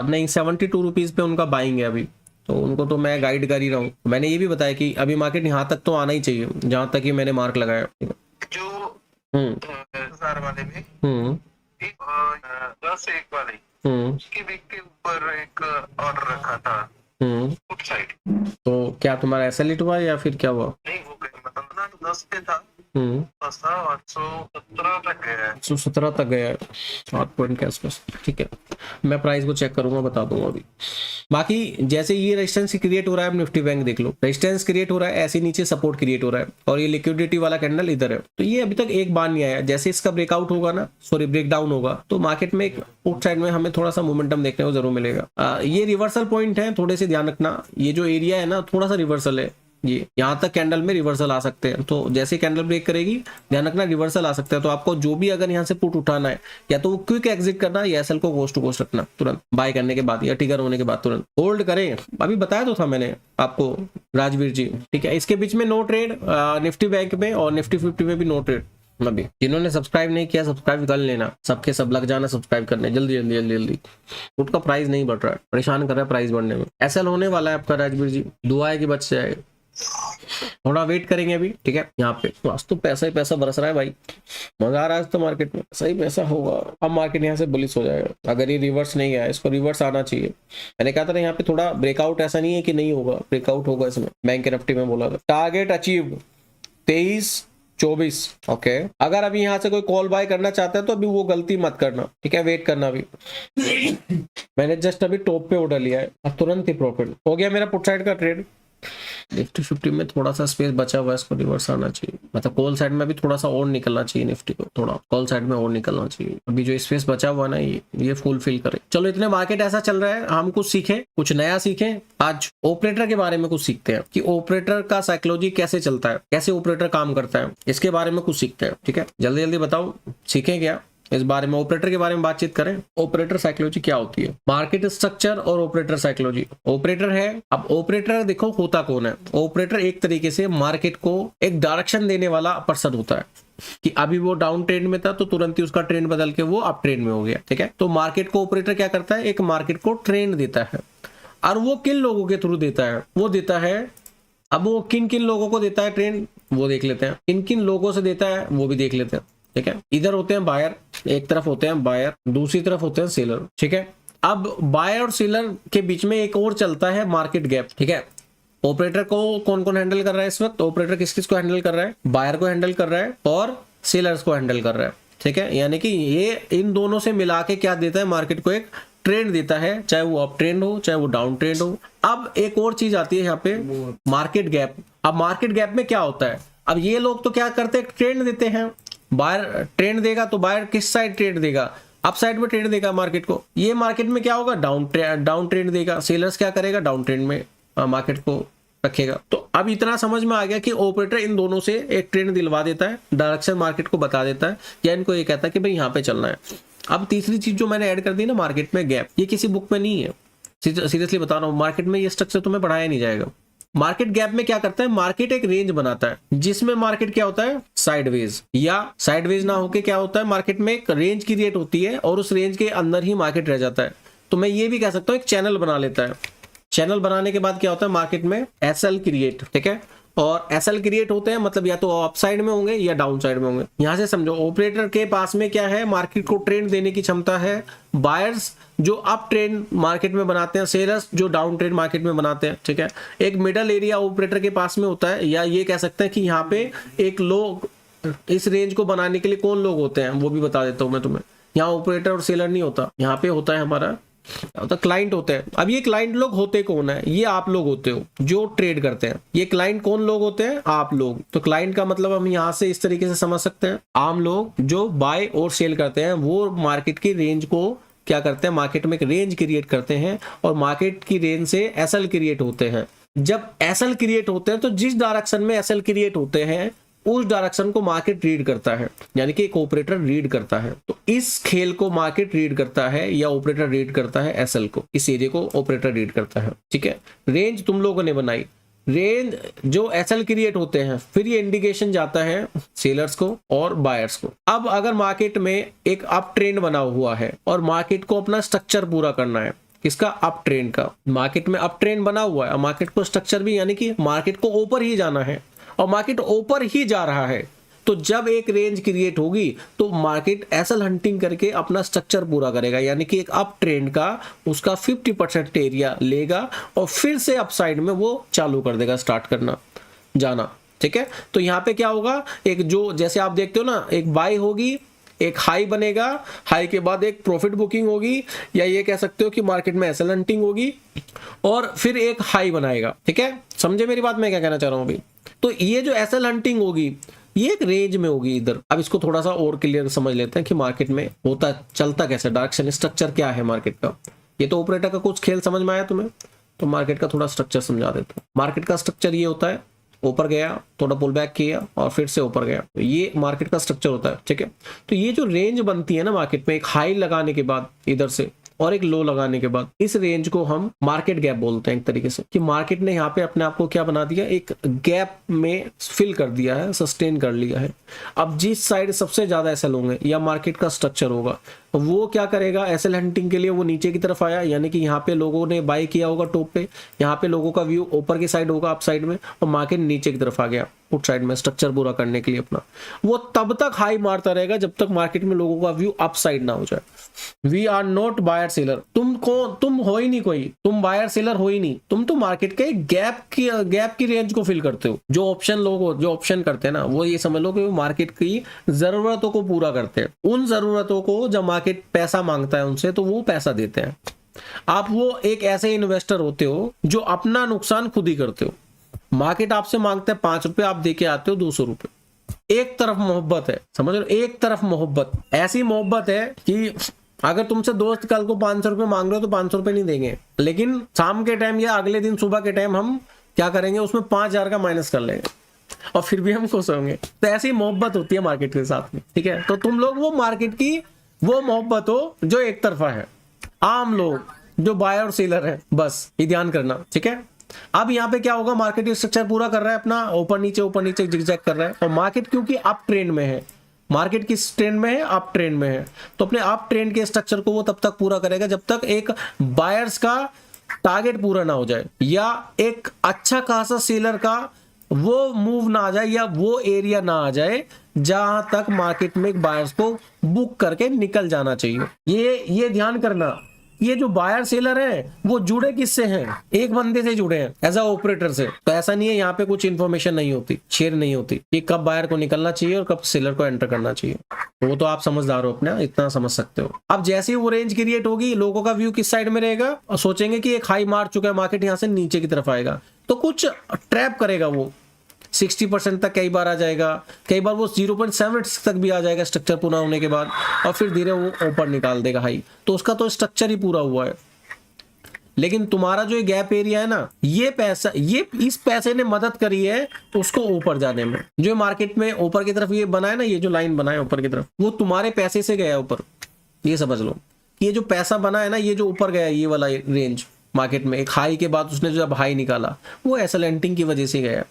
नहीं, 72 रुपीज पे उनका बाइंग है अभी, तो उनको तो मैं गाइड कर ही रहा हूँ। मैंने ये भी बताया कि अभी मार्केट यहाँ तक तो आना ही चाहिए जहां तक ये मैंने मार्क लगाया। जो 10,000 वाले में 10-1 वाले के बिग के ऊपर एक ऑर्डर रखा था पुट साइड, तो क्या तुम्हारा एसएल हिट हुआ या फिर क्या हुआ? नहीं वो मतलब ना 10 पे था, असा 817 तक गया है। 117 तक गया है, 7 पॉइंट के आसपास। ठीक है, मैं प्राइस को चेक करूंगा, बता दूंगा अभी। बाकी जैसे ये रेजिस्टेंस क्रिएट हो रहा है, अब निफ्टी बैंक देख लो, रेजिस्टेंस क्रिएट हो रहा है, ऐसे नीचे सपोर्ट क्रिएट हो रहा है, और ये लिक्विडिटी वाला कैंडल इधर है। तो ये अभी तक एक बार नहीं आया। जैसे इसका ब्रेकआउट होगा ना, सॉरी ब्रेकडाउन होगा, तो मार्केट में एक पुट साइड में हमें थोड़ा सा मोमेंटम देखने को जरूर मिलेगा। ये रिवर्सल पॉइंट है, थोड़े से ध्यान रखना। ये जो एरिया है ना, थोड़ा सा रिवर्सल है, ये यहाँ तक कैंडल में रिवर्सल आ सकते हैं। तो जैसे कैंडल ब्रेक करेगी, ध्यान रखना रिवर्सल आ सकता है। तो आपको जो भी अगर यहाँ से पुट उठाना है, या तो वो क्विक एग्जिट करना, या एसएल को कोस्ट टू कोस्ट रखना तुरंत बाय करने के बाद, या ट्रिगर होने के बाद तुरंत होल्ड करें। अभी बताया तो था मैंने आपको, राजवीर जी। ठीक है, इसके बीच में नो ट्रेड, निफ्टी बैंक में और निफ्टी 50 में भी नो ट्रेड। अभी जिन्होंने सब्सक्राइब नहीं किया, सब्सक्राइब कर लेना, सबके सब लग जाना सब्सक्राइब करने, जल्दी जल्दी जल्दी जल्दी। पुट का प्राइस नहीं बढ़ रहा है, परेशान कर रहा है प्राइस बढ़ने में। एसएल होने वाला है आपका राजवीर जी, दुआ है कि बच जाए। थोड़ा वेट करेंगे अभी। ठीक है, यहाँ पे आज तो पैसा ही पैसा बरस रहा है भाई, मजा आ रहा है आज तो मार्केट में, सही पैसा होगा। अब मार्केट यहाँ से बुलिश हो जाएगा अगर ये रिवर्स नहीं गया। इसको रिवर्स आना चाहिए। मैंने कहा था ना, यहाँ पे थोड़ा ब्रेकआउट, ऐसा नहीं है कि नहीं होगा, ब्रेकआउट होगा इसमें। बैंक निफ्टी में बोला था टारगेट अचीव 23-24। ओके, अगर अभी यहाँ से कोई कॉल बाय करना चाहता है तो अभी वो गलती मत करना। ठीक है, वेट करना अभी। मैंने जस्ट अभी टॉप पे ऑर्डर लिया है, अब तुरंत ही प्रॉफिट हो गया मेरा पुट साइड का ट्रेड। निफ्टी 50 में थोड़ा सा स्पेस बचा हुआ है, इसको रिवर्स आना चाहिए। मतलब कॉल साइड में भी थोड़ा सा और निकलना चाहिए, निफ्टी को थोड़ा कॉल साइड में और निकलना चाहिए। अभी जो स्पेस बचा हुआ ना, ये फुलफिल करे। चलो, इतने मार्केट ऐसा चल रहा है, हम कुछ सीखें, कुछ नया सीखें। आज ऑपरेटर के बारे में कुछ सीखते हैं कि ऑपरेटर का साइकोलॉजी कैसे चलता है, कैसे ऑपरेटर काम करता है, इसके बारे में कुछ सीखते हैं। ठीक है, जल्दी जल्दी बताओ सीखें क्या इस बारे में, ऑपरेटर के बारे में बातचीत करें। ऑपरेटर साइकोलॉजी क्या होती है, मार्केट स्ट्रक्चर और ऑपरेटर साइकोलॉजी। ऑपरेटर है, अब ऑपरेटर देखो होता कौन है। ऑपरेटर एक तरीके से मार्केट को एक डायरेक्शन देने वाला पर्सन होता है, कि अभी वो डाउन ट्रेंड में था तो तुरंत ही उसका ट्रेंड बदल के वो अप ट्रेंड में हो गया। ठीक है, तो मार्केट को ऑपरेटर क्या करता है, एक मार्केट को ट्रेंड देता है। और वो किन लोगों के थ्रू देता है, वो देता है, अब वो किन किन लोगों को देता है ट्रेंड, वो देख लेते हैं। किन किन लोगों से देता है वो भी देख लेते हैं। ठीक है, इधर होते हैं बायर, एक तरफ होते हैं बायर, दूसरी तरफ होते हैं सेलर। ठीक है, अब बायर और सेलर के बीच में एक और चलता है मार्केट गैप। ठीक है, ऑपरेटर को कौन कौन हैंडल कर रहा है इस वक्त, ऑपरेटर किस किस को हैंडल कर रहा है, बायर को हैंडल कर रहा है और सेलर्स को हैंडल कर रहा है। ठीक है, यानी कि ये इन दोनों से मिला के क्या देता है, मार्केट को एक ट्रेंड देता है, चाहे वो अप ट्रेंड हो चाहे वो डाउन ट्रेंड हो। अब एक और चीज आती है यहाँ पे, मार्केट गैप। अब मार्केट गैप में क्या होता है, अब ये लोग तो क्या करते हैं, ट्रेंड देते हैं। बायर ट्रेंड देगा तो बायर किस साइड ट्रेड देगा, अप साइड में ट्रेड देगा मार्केट को। ये मार्केट में क्या होगा, डाउन ट्रेंड देगा। सेलर्स क्या करेगा, डाउन ट्रेंड में मार्केट को रखेगा। तो अब इतना समझ में आ गया कि ऑपरेटर इन दोनों से एक ट्रेंड दिलवा देता है, डायरेक्शन मार्केट को बता देता है, या इनको ये कहता है कि भाई यहाँ पे चलना है। अब तीसरी चीज जो मैंने ऐड कर दी ना मार्केट में गैप, ये किसी बुक में नहीं है, सीरियसली बता रहा हूँ, मार्केट में ये स्ट्रक्चर तुम्हें पढ़ाया नहीं जाएगा। मार्केट गैप में क्या करता है, मार्केट एक रेंज बनाता है, जिसमें मार्केट क्या होता है, साइडवेज, या साइडवेज ना होके क्या होता है, मार्केट में एक रेंज क्रिएट होती है और उस रेंज के अंदर ही मार्केट रह जाता है। तो मैं ये भी कह सकता हूँ एक चैनल बना लेता है। चैनल बनाने के बाद क्या होता है, मार्केट में एसएल क्रिएट। ठीक है, और एसएल क्रिएट होते हैं मतलब या तो अप साइड में होंगे या डाउन साइड में होंगे। यहां से समझो, ऑपरेटर के पास में क्या है, मार्केट को ट्रेंड देने की क्षमता है। बायर्स जो अप ट्रेंड मार्केट में बनाते हैं, सेलर्स जो डाउन ट्रेंड मार्केट में बनाते हैं। ठीक है, एक मिडल एरिया ऑपरेटर के पास में होता है, या ये कह सकते हैं कि यहाँ पे एक लोग, इस रेंज को बनाने के लिए कौन लोग होते हैं वो भी बता देता हूं मैं तुम्हें। यहाँ ऑपरेटर और सेलर नहीं होता, यहाँ पे होता है हमारा तो क्लाइंट होते हैं। अब ये क्लाइंट लोग होते कौन है, ये आप लोग होते हो जो ट्रेड करते हैं। ये क्लाइंट कौन लोग होते हैं, आप लोग। तो क्लाइंट का मतलब हम यहाँ से इस तरीके से समझ सकते हैं, आम लोग जो बाय और सेल करते हैं, वो मार्केट की रेंज को क्या करते हैं, मार्केट में एक रेंज क्रिएट करते हैं, और मार्केट की रेंज से एसएल क्रिएट होते हैं। जब एसएल क्रिएट होते हैं तो जिस डायरेक्शन में एसएल क्रिएट होते हैं उस डायरेक्शन को मार्केट रीड करता है, यानी कि एक ऑपरेटर रीड करता है। तो इस खेल को मार्केट रीड करता है या ऑपरेटर रीड करता है एसएल को, इस एरिया को ऑपरेटर रीड करता है। ठीक है, रेंज तुम लोगों ने बनाई, रेंज जो एसएल क्रिएट होते हैं, फिर ये इंडिकेशन जाता है सेलर्स को और बायर्स को। अब अगर मार्केट में एक अप ट्रेंड बना हुआ है और मार्केट को अपना स्ट्रक्चर पूरा करना है, किसका, अप ट्रेंड का, मार्केट में अप ट्रेंड बना हुआ है, मार्केट को स्ट्रक्चर भी, यानी कि मार्केट को ऊपर ही जाना है और मार्केट ऊपर ही जा रहा है। तो जब एक रेंज क्रिएट होगी तो मार्केट एसएल हंटिंग करके अपना स्ट्रक्चर पूरा करेगा, यानी कि एक अप ट्रेंड का उसका 50% एरिया लेगा और फिर से अप साइड में वो चालू कर देगा, स्टार्ट करना जाना। ठीक है। तो यहाँ पे क्या होगा, एक जो जैसे आप देखते हो ना, एक बाई होगी, एक हाई बनेगा, हाई के बाद एक प्रॉफिट बुकिंग होगी, या ये कह सकते हो कि मार्केट में एसएल हंटिंग होगी, और फिर एक हाई बनाएगा। ठीक है, समझे मेरी बात मैं क्या कहना चाह रहा हूँ अभी। तो ये जो एसएल हंटिंग होगी ये एक रेंज में होगी इधर। अब इसको थोड़ा सा और क्लियर समझ लेते हैं कि मार्केट में होता चलता कैसे, डायरेक्शन स्ट्रक्चर क्या है मार्केट का। ये तो ऑपरेटर का कुछ खेल समझ में आया तुम्हें, तो मार्केट का थोड़ा स्ट्रक्चर समझा देता हूं। मार्केट का स्ट्रक्चर ये होता है, ऊपर गया, थोड़ा पुल बैक किया और फिर से ऊपर गया, तो ये मार्केट का स्ट्रक्चर होता है। ठीक है, तो ये जो रेंज बनती है ना मार्केट में, एक हाई लगाने के बाद इधर से और एक लो लगाने के बाद, इस रेंज को हम मार्केट गैप बोलते हैं एक तरीके से, कि मार्केट ने यहाँ पे अपने आप को क्या बना दिया, एक गैप में फिल कर दिया है, सस्टेन कर लिया है। अब जिस साइड सबसे ज्यादा एसएल होंगे या मार्केट का स्ट्रक्चर होगा, वो क्या करेगा, एसएल हंटिंग के लिए वो नीचे की तरफ आया, यानी कि यहाँ पे लोगों ने बाय किया होगा टॉप पे, यहाँ पे लोगों का व्यू ऊपर की साइड होगा अप साइड में, और मार्केट नीचे की तरफ आ गया पुट साइड में स्ट्रक्चर पूरा करने के लिए अपना। वो तब तक हाई मारता रहेगा जब तक मार्केट में लोगों का व्यू अप साइड ना हो जाए। We are not buyer seller, तुम हो ही नहीं कोई, तुम बायर सेलर हो ही नहीं, तुम तो मार्केट के गैप की रेंज को फिल करते हो। जो ऑप्शन करते हैं ना, वो ये समझ लो कि वो मार्केट की जरूरतों को पूरा करते हैं। उन जरूरतों को जब मार्केट पैसा मांगता है उनसे, तो वो पैसा देते हैं। आप वो एक ऐसे इन्वेस्टर होते हो जो अपना नुकसान खुद ही करते हो। मार्केट आपसे मांगता है 5 रुपए, आप देके आते हो 200 रुपए। एक तरफ मोहब्बत है, समझ लो, एक तरफ मोहब्बत, ऐसी मोहब्बत है कि अगर तुमसे दोस्त कल को 500 रुपए मांग रहे हो तो 500 रुपए नहीं देंगे, लेकिन शाम के टाइम या अगले दिन सुबह के टाइम हम क्या करेंगे, उसमें 5000 का माइनस कर लेंगे और फिर भी हम खुश होंगे। तो ऐसी मोहब्बत होती है मार्केट के साथ में। ठीक है, तो तुम लोग वो मार्केट की वो मोहब्बत हो जो एक तरफा है, आम लोग जो बायर और सेलर है, बस ये ध्यान करना। ठीक है, अब यहाँ पे क्या होगा, मार्केट स्ट्रक्चर पूरा कर रहा है अपना, ऊपर नीचे जिगजैग कर रहा है, और मार्केट क्योंकि अप ट्रेंड में है, मार्केट किस ट्रेंड में है, अप ट्रेंड में है, तो अपने अप ट्रेंड के स्ट्रक्चर को वो तब तक पूरा करेगा जब तक एक बायर्स का टारगेट पूरा ना हो जाए, या एक अच्छा खासा सेलर का वो मूव ना आ जाए, या वो एरिया ना आ जाए जहां तक मार्केट में बायर्स को बुक करके निकल जाना चाहिए। ये ध्यान करना, ये जो बायर सेलर है वो जुड़े किससे हैं, एक बंदे से जुड़े हैं, एज अ ऑपरेटर से। तो ऐसा नहीं है यहाँ पे कुछ इन्फॉर्मेशन नहीं होती, शेयर नहीं होती कि कब बायर को निकलना चाहिए और कब सेलर को एंटर करना चाहिए। वो तो आप समझदार हो अपना, इतना समझ सकते हो। अब जैसे ही वो रेंज क्रिएट होगी, लोगों का व्यू किस साइड में रहेगा, और सोचेंगे कि एक हाई मार चुका है मार्केट, यहाँ से नीचे की तरफ आएगा, तो कुछ ट्रैप करेगा वो 60% तक कई बार आ जाएगा, कई बार वो 0.7 तक भी आ जाएगा स्ट्रक्चर पूरा होने के बाद, और फिर धीरे वो ऊपर निकाल देगा हाई। तो उसका तो स्ट्रक्चर ही पूरा हुआ है। लेकिन तुम्हारा जो गैप एरिया है ना, ये पैसा, ये इस पैसे ने मदद करी है उसको ऊपर जाने में। जो मार्केट में ऊपर की तरफ ये बना है ना, ये जो लाइन बना है ऊपर की तरफ, वो तुम्हारे पैसे से गया ऊपर। ये समझ लो, ये जो पैसा बना है ना, ये जो ऊपर गया, ये वाला रेंज मार्केट में एक हाई के बाद उसने जब हाई निकाला, वो एसएल हंटिंग की वजह से गया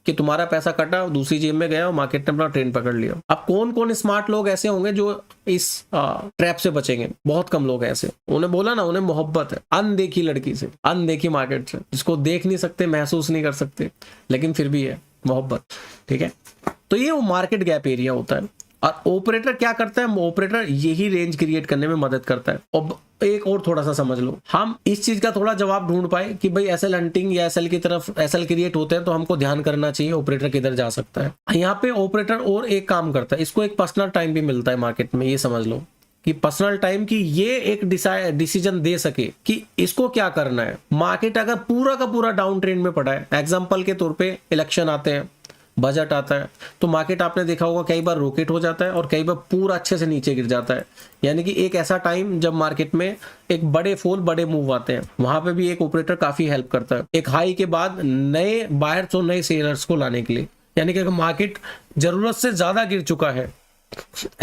कि तुम्हारा पैसा कटा, दूसरी जेब में गया और मार्केट ने अपना ट्रेंड पकड़ लिया। अब कौन कौन स्मार्ट लोग ऐसे होंगे जो इस ट्रैप से बचेंगे? बहुत कम लोग ऐसे। उन्हें बोला ना, उन्हें मोहब्बत है अनदेखी लड़की से, अनदेखी मार्केट से, जिसको देख नहीं सकते, महसूस नहीं कर सकते, लेकिन फिर भी है मोहब्बत। ठीक है, तो ये वो मार्केट गैप एरिया होता है। और ऑपरेटर क्या करता है, ऑपरेटर यही रेंज क्रिएट करने में मदद करता है। अब एक और थोड़ा सा समझ लो, हम इस चीज का थोड़ा जवाब ढूंढ पाए कि भाई एसएल हंटिंग या एसएल की तरफ एसएल क्रिएट होते हैं तो हमको ध्यान करना चाहिए ऑपरेटर किधर जा सकता है। यहाँ पे ऑपरेटर और एक काम करता है, इसको एक पर्सनल टाइम भी मिलता है मार्केट में। ये समझ लो कि पर्सनल टाइम की ये एक डिसीजन दे सके कि इसको क्या करना है। मार्केट अगर पूरा का पूरा डाउन ट्रेंड में पड़ा है, एग्जाम्पल के तौर पे इलेक्शन आते हैं, बजट आता है, तो मार्केट आपने देखा होगा कई बार रॉकेट हो जाता है और कई बार पूरा अच्छे से नीचे गिर जाता है। यानी कि एक ऐसा टाइम जब मार्केट में एक बड़े फॉल, बड़े मूव आते हैं, वहां पे भी एक ऑपरेटर काफी हेल्प करता है एक हाई के बाद नए बायर्स और नए सेलर्स को लाने के लिए। यानी कि अगर मार्केट जरूरत से ज्यादा गिर चुका है,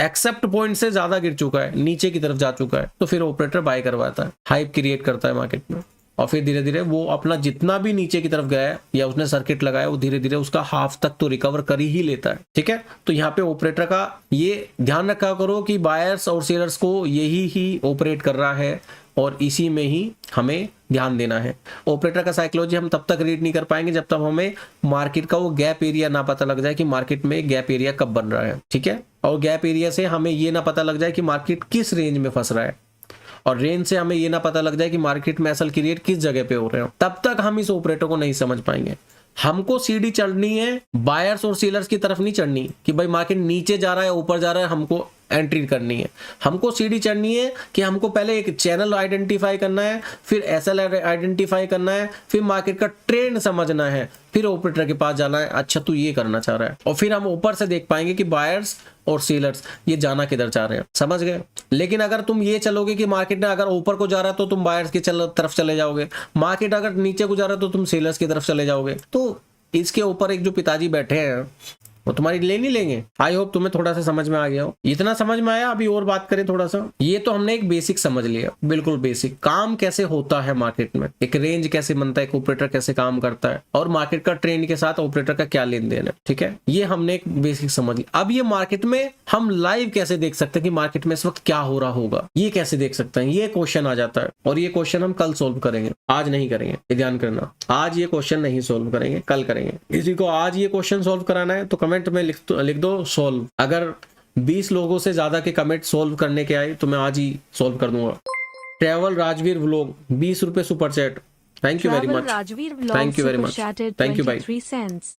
एक्सेप्ट पॉइंट से ज्यादा गिर चुका है, नीचे की तरफ जा चुका है, तो फिर ऑपरेटर बाय करवाता है, हाइप क्रिएट करता है मार्केट में, और फिर धीरे धीरे वो अपना जितना भी नीचे की तरफ गया है या उसने सर्किट लगाया, वो धीरे धीरे उसका हाफ तक तो रिकवर कर ही लेता है। ठीक है, तो यहाँ पे ऑपरेटर का ये ध्यान रखा करो कि बायर्स और सेलर्स को यही ही ऑपरेट कर रहा है और इसी में ही हमें ध्यान देना है। ऑपरेटर का साइकोलॉजी हम तब तक रीड नहीं कर पाएंगे जब तक हमें मार्केट का वो गैप एरिया ना पता लग जाए कि मार्केट में गैप एरिया कब बन रहा है। ठीक है, और गैप एरिया से हमें ये ना पता लग जाए कि मार्केट किस रेंज में फंस रहा है, और रेंज से हमें ये ना पता लग जाए कि मार्केट में एसएल क्रिएट किस जगह पे हो रहे हो। तब तक हम इस ऑपरेटर को नहीं समझ पाएंगे। हमको सीढ़ी चढ़नी है बायर्स और सेलर्स की तरफ नहीं चढ़नी कि भाई मार्केट नीचे जा रहा है ऊपर जा रहा है हमको एंट्री करनी है। हमको सीढ़ी चढ़नी है कि हमको पहले एक चैनल आइडेंटिफाई करना है, फिर एसएल आइडेंटिफाई करना है, फिर मार्केट का ट्रेंड समझना है, फिर ऑपरेटर के पास जाना है, अच्छा तू ये करना चाह रहा है, और फिर हम ऊपर से देख पाएंगे कि बायर्स और सेलर्स ये जाना किधर चाह रहे हैं, समझ गए। लेकिन अगर तुम ये चलोगे कि मार्केट अगर ऊपर को जा रहा है तो तुम बायर्स की तरफ चले जाओगे, मार्केट अगर नीचे को जा रहा है तो तुम सेलर्स की तरफ चले जाओगे। तो इसके ऊपर एक जो पिताजी बैठे हैं वो तुम्हारी ले नहीं लेंगे। आई होप तुम्हें थोड़ा सा समझ में आ गया हो। इतना समझ में आया? अभी और बात करें थोड़ा सा। ये तो हमने एक बेसिक समझ लिया, बिल्कुल बेसिक, काम कैसे होता है मार्केट में, एक रेंज कैसे बनता है, एक ऑपरेटर कैसे काम करता है, और मार्केट का ट्रेंड के साथ ऑपरेटर का क्या लेन देन है। ठीक है, ये हमने एक बेसिक समझ लिया। अब ये मार्केट में हम लाइव कैसे देख सकते हैं कि मार्केट में इस वक्त क्या हो रहा होगा, ये कैसे देख सकते हैं, ये क्वेश्चन आ जाता है। और ये क्वेश्चन हम कल सोल्व करेंगे, आज नहीं करेंगे, ये ध्यान करना। आज ये क्वेश्चन नहीं सोल्व करेंगे, कल करेंगे। किसी को आज ये क्वेश्चन सोल्व कराना है तो कमेंट में लिख दो सोल्व। अगर 20 लोगों से ज्यादा के कमेंट सोल्व करने के आए तो मैं आज ही सोल्व कर दूंगा। ट्रैवल राजवीर व्लॉग 20 रुपए super chat, thank you very much, thank you very much, thank you भाई।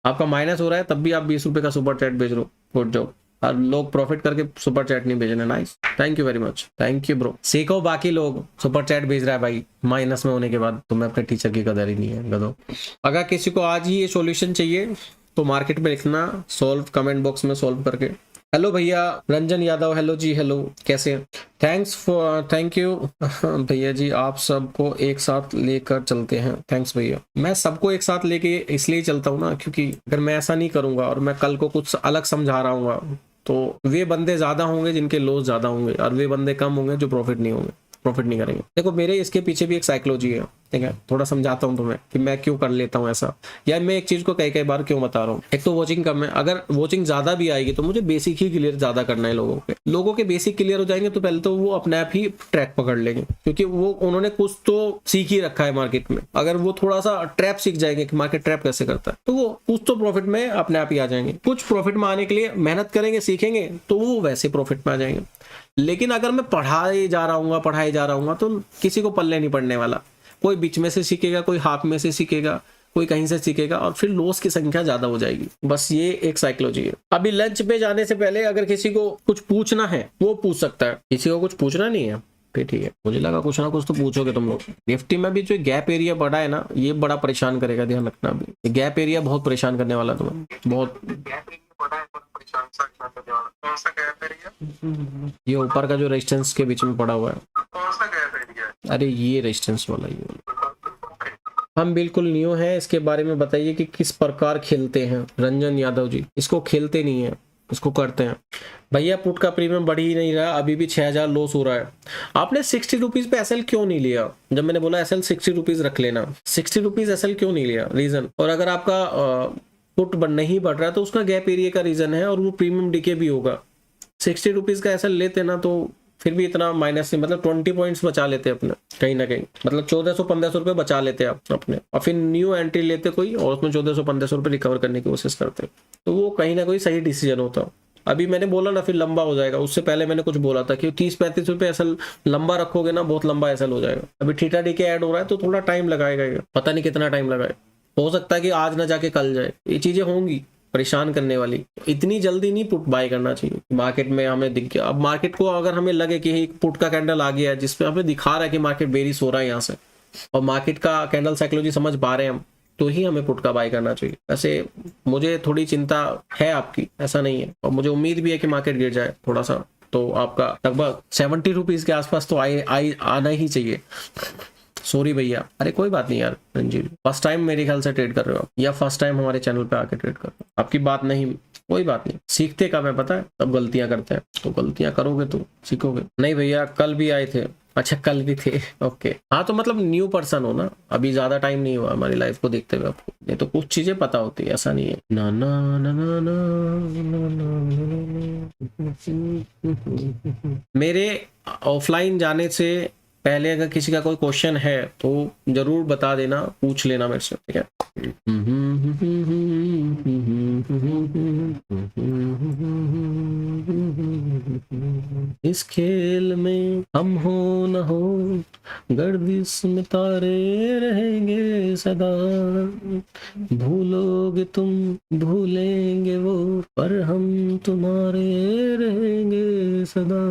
आपका माइनस हो रहा है तब भी आप 20 रुपए का सुपर चैट भेज लो, गुड जॉब। और लोग प्रॉफिट करके सुपर चैट नहीं भेजना, nice, thank you very much, thank you bro. सीखो बाकी लोग सुपर चैट भेज रहा है भाई माइनस में होने के बाद, तुम्हें अपने टीचर की कदर ही नहीं है गधो। अगर किसी को आज ही ये सॉल्यूशन चाहिए तो मार्केट में लिखना सोल्व, कमेंट बॉक्स में सोल्व करके। हेलो भैया रंजन यादव, हेलो जी, हेलो, कैसे? थैंक्स फॉर, थैंक यू भैया जी, आप सबको एक साथ लेकर चलते हैं। थैंक्स भैया। मैं सबको एक साथ लेके इसलिए चलता हूँ ना, क्योंकि अगर मैं ऐसा नहीं करूंगा और मैं कल को कुछ अलग समझा रहा हूँ तो वे बंदे ज्यादा होंगे जिनके लॉस ज्यादा होंगे, और वे बंदे कम होंगे जो प्रॉफिट नहीं करेंगे। देखो मेरे इसके पीछे भी एक साइकोलॉजी है, ठीक है, थोड़ा समझाता हूँ तुम्हें कि मैं क्यों कर लेता हूँ ऐसा, या मैं एक चीज को कई बार क्यों बता रहा हूँ। एक तो वॉचिंग कम है, अगर वॉचिंग ज्यादा भी आएगी तो मुझे बेसिक ही क्लियर ज्यादा करना है। लोगों के बेसिक क्लियर हो जाएंगे तो पहले तो वो अपने आप ही ट्रैक पकड़ लेंगे, क्योंकि वो उन्होंने कुछ तो सीख ही रखा है मार्केट में। अगर वो थोड़ा सा ट्रैप सीख जाएंगे कि मार्केट ट्रैप कैसे करता है, तो वो कुछ तो प्रॉफिट में अपने आप ही आ जाएंगे। कुछ प्रॉफिट में आने के लिए मेहनत करेंगे, सीखेंगे, तो वो वैसे प्रॉफिट में आ जाएंगे। लेकिन अगर मैं पढ़ाई जा रहा हूँ तो किसी को पल्ले नहीं पड़ने वाला। कोई बीच में से सीखेगा, कोई हाफ में से सीखेगा, कोई कहीं से सीखेगा, और फिर लॉस की संख्या ज्यादा हो जाएगी। बस ये एक साइकोलॉजी है। अभी लंच पे जाने से पहले अगर किसी को कुछ पूछना है वो पूछ सकता है। किसी को कुछ पूछना नहीं है फिर ठीक है, मुझे लगा कुछ ना कुछ तो पूछोगे तुम लोग। निफ्टी में भी जो गैप एरिया बड़ा है ना, ये बड़ा परेशान करेगा, ध्यान रखना। अभी गैप एरिया बहुत परेशान करने वाला तुम्हें, बहुत। कौन सा गैप एरिया? ये ऊपर का जो रेजिस्टेंस के बीच में पड़ा हुआ है, कौन सा गैप एरिया? अरे ये रेजिस्टेंस वाला, ये वाला। हम बिल्कुल न्यू हैं, इसके बारे में बताइए कि किस प्रकार खेलते हैं। रंजन यादव जी, इसको खेलते नहीं है, इसको करते हैं। भैया पुट का प्रीमियम बढ़ ही नहीं रहा, अभी भी 6000 लॉस हो रहा है। आपने 60 रुपीज पे एसएल क्यों नहीं लिया? जब मैंने बोला एसएल 60 रुपीज रख लेना, 60 रुपीज एसएल क्यों नहीं लिया? रीजन। और अगर आपका पुट नहीं बढ़ रहा है तो उसका गैप एरिया का रीजन है, और वो प्रीमियम डीके भी होगा। 60 रुपीज का एसएल लेते ना तो फिर भी इतना माइनस नहीं, मतलब 20 पॉइंट्स बचा लेते अपने कहीं ना कहीं, मतलब 1400-1500 रुपए बचा लेते आप अपने, और फिर न्यू एंट्री लेते कोई और उसमें 1400-1500 रुपए रिकवर करने की कोशिश करते, तो वो कहीं ना कोई सही डिसीजन होता। अभी मैंने बोला ना फिर लंबा हो जाएगा, उससे पहले मैंने कुछ बोला था कि 30-35 रुपए एसएल लंबा रखोगे ना, बहुत लंबा एसएल हो जाएगा। अभी थीटा डीके ऐड हो रहा है तो थोड़ा टाइम लगाएगा, पता नहीं कितना टाइम लगाए, हो सकता है कि आज ना जाके कल जाए। ये चीजें होंगी परेशान करने वाली, इतनी जल्दी नहीं पुट बाय करना चाहिए। मार्केट में हमें दिख गया, अब मार्केट को अगर हमें लगे कि एक पुट का कैंडल आ गया है जिसपे हमें दिखा रहा है कि मार्केट बेरिश हो रहा है यहाँ से, और मार्केट का कैंडल साइकोलॉजी समझ पा रहे हैं हम, तो ही हमें पुट का बाय करना चाहिए। वैसे मुझे थोड़ी चिंता है आपकी, ऐसा नहीं है, और मुझे उम्मीद भी है कि मार्केट गिर जाए थोड़ा सा, तो आपका लगभग 70 रुपीज के आसपास तो आना ही चाहिए। सॉरी भैया, अरे कोई बात नहीं यार रंजीत, फर्स्ट टाइम मेरे ख्याल से ट्रेड कर रहे हो, या फर्स्ट टाइम हमारे चैनल पे आके ट्रेड कर रहे हो, आपकी बात नहीं, कोई बात नहीं, सीखते कब है पता है, तब गलतियां करते हैं, तो गलतियां करोगे तो सीखोगे। नहीं भैया कल भी आए थे, अच्छा कल भी थे, ओके। हाँ तो मतलब न्यू पर्सन हो ना, अभी ज्यादा टाइम नहीं हुआ हमारी लाइफ को देखते हुए आपको, नहीं तो कुछ चीजें पता होती है, ऐसा नहीं है। ना ना ना ना ना। मेरे ऑफलाइन जाने से पहले अगर किसी का कोई क्वेश्चन है तो जरूर बता देना, पूछ लेना मेरे से, ठीक है। इस खेल में हम हो न हो, गर्दिश में तारे रहेंगे सदा, भूलोगे तुम भूलेंगे वो, पर हम तुम्हारे रहेंगे सदा।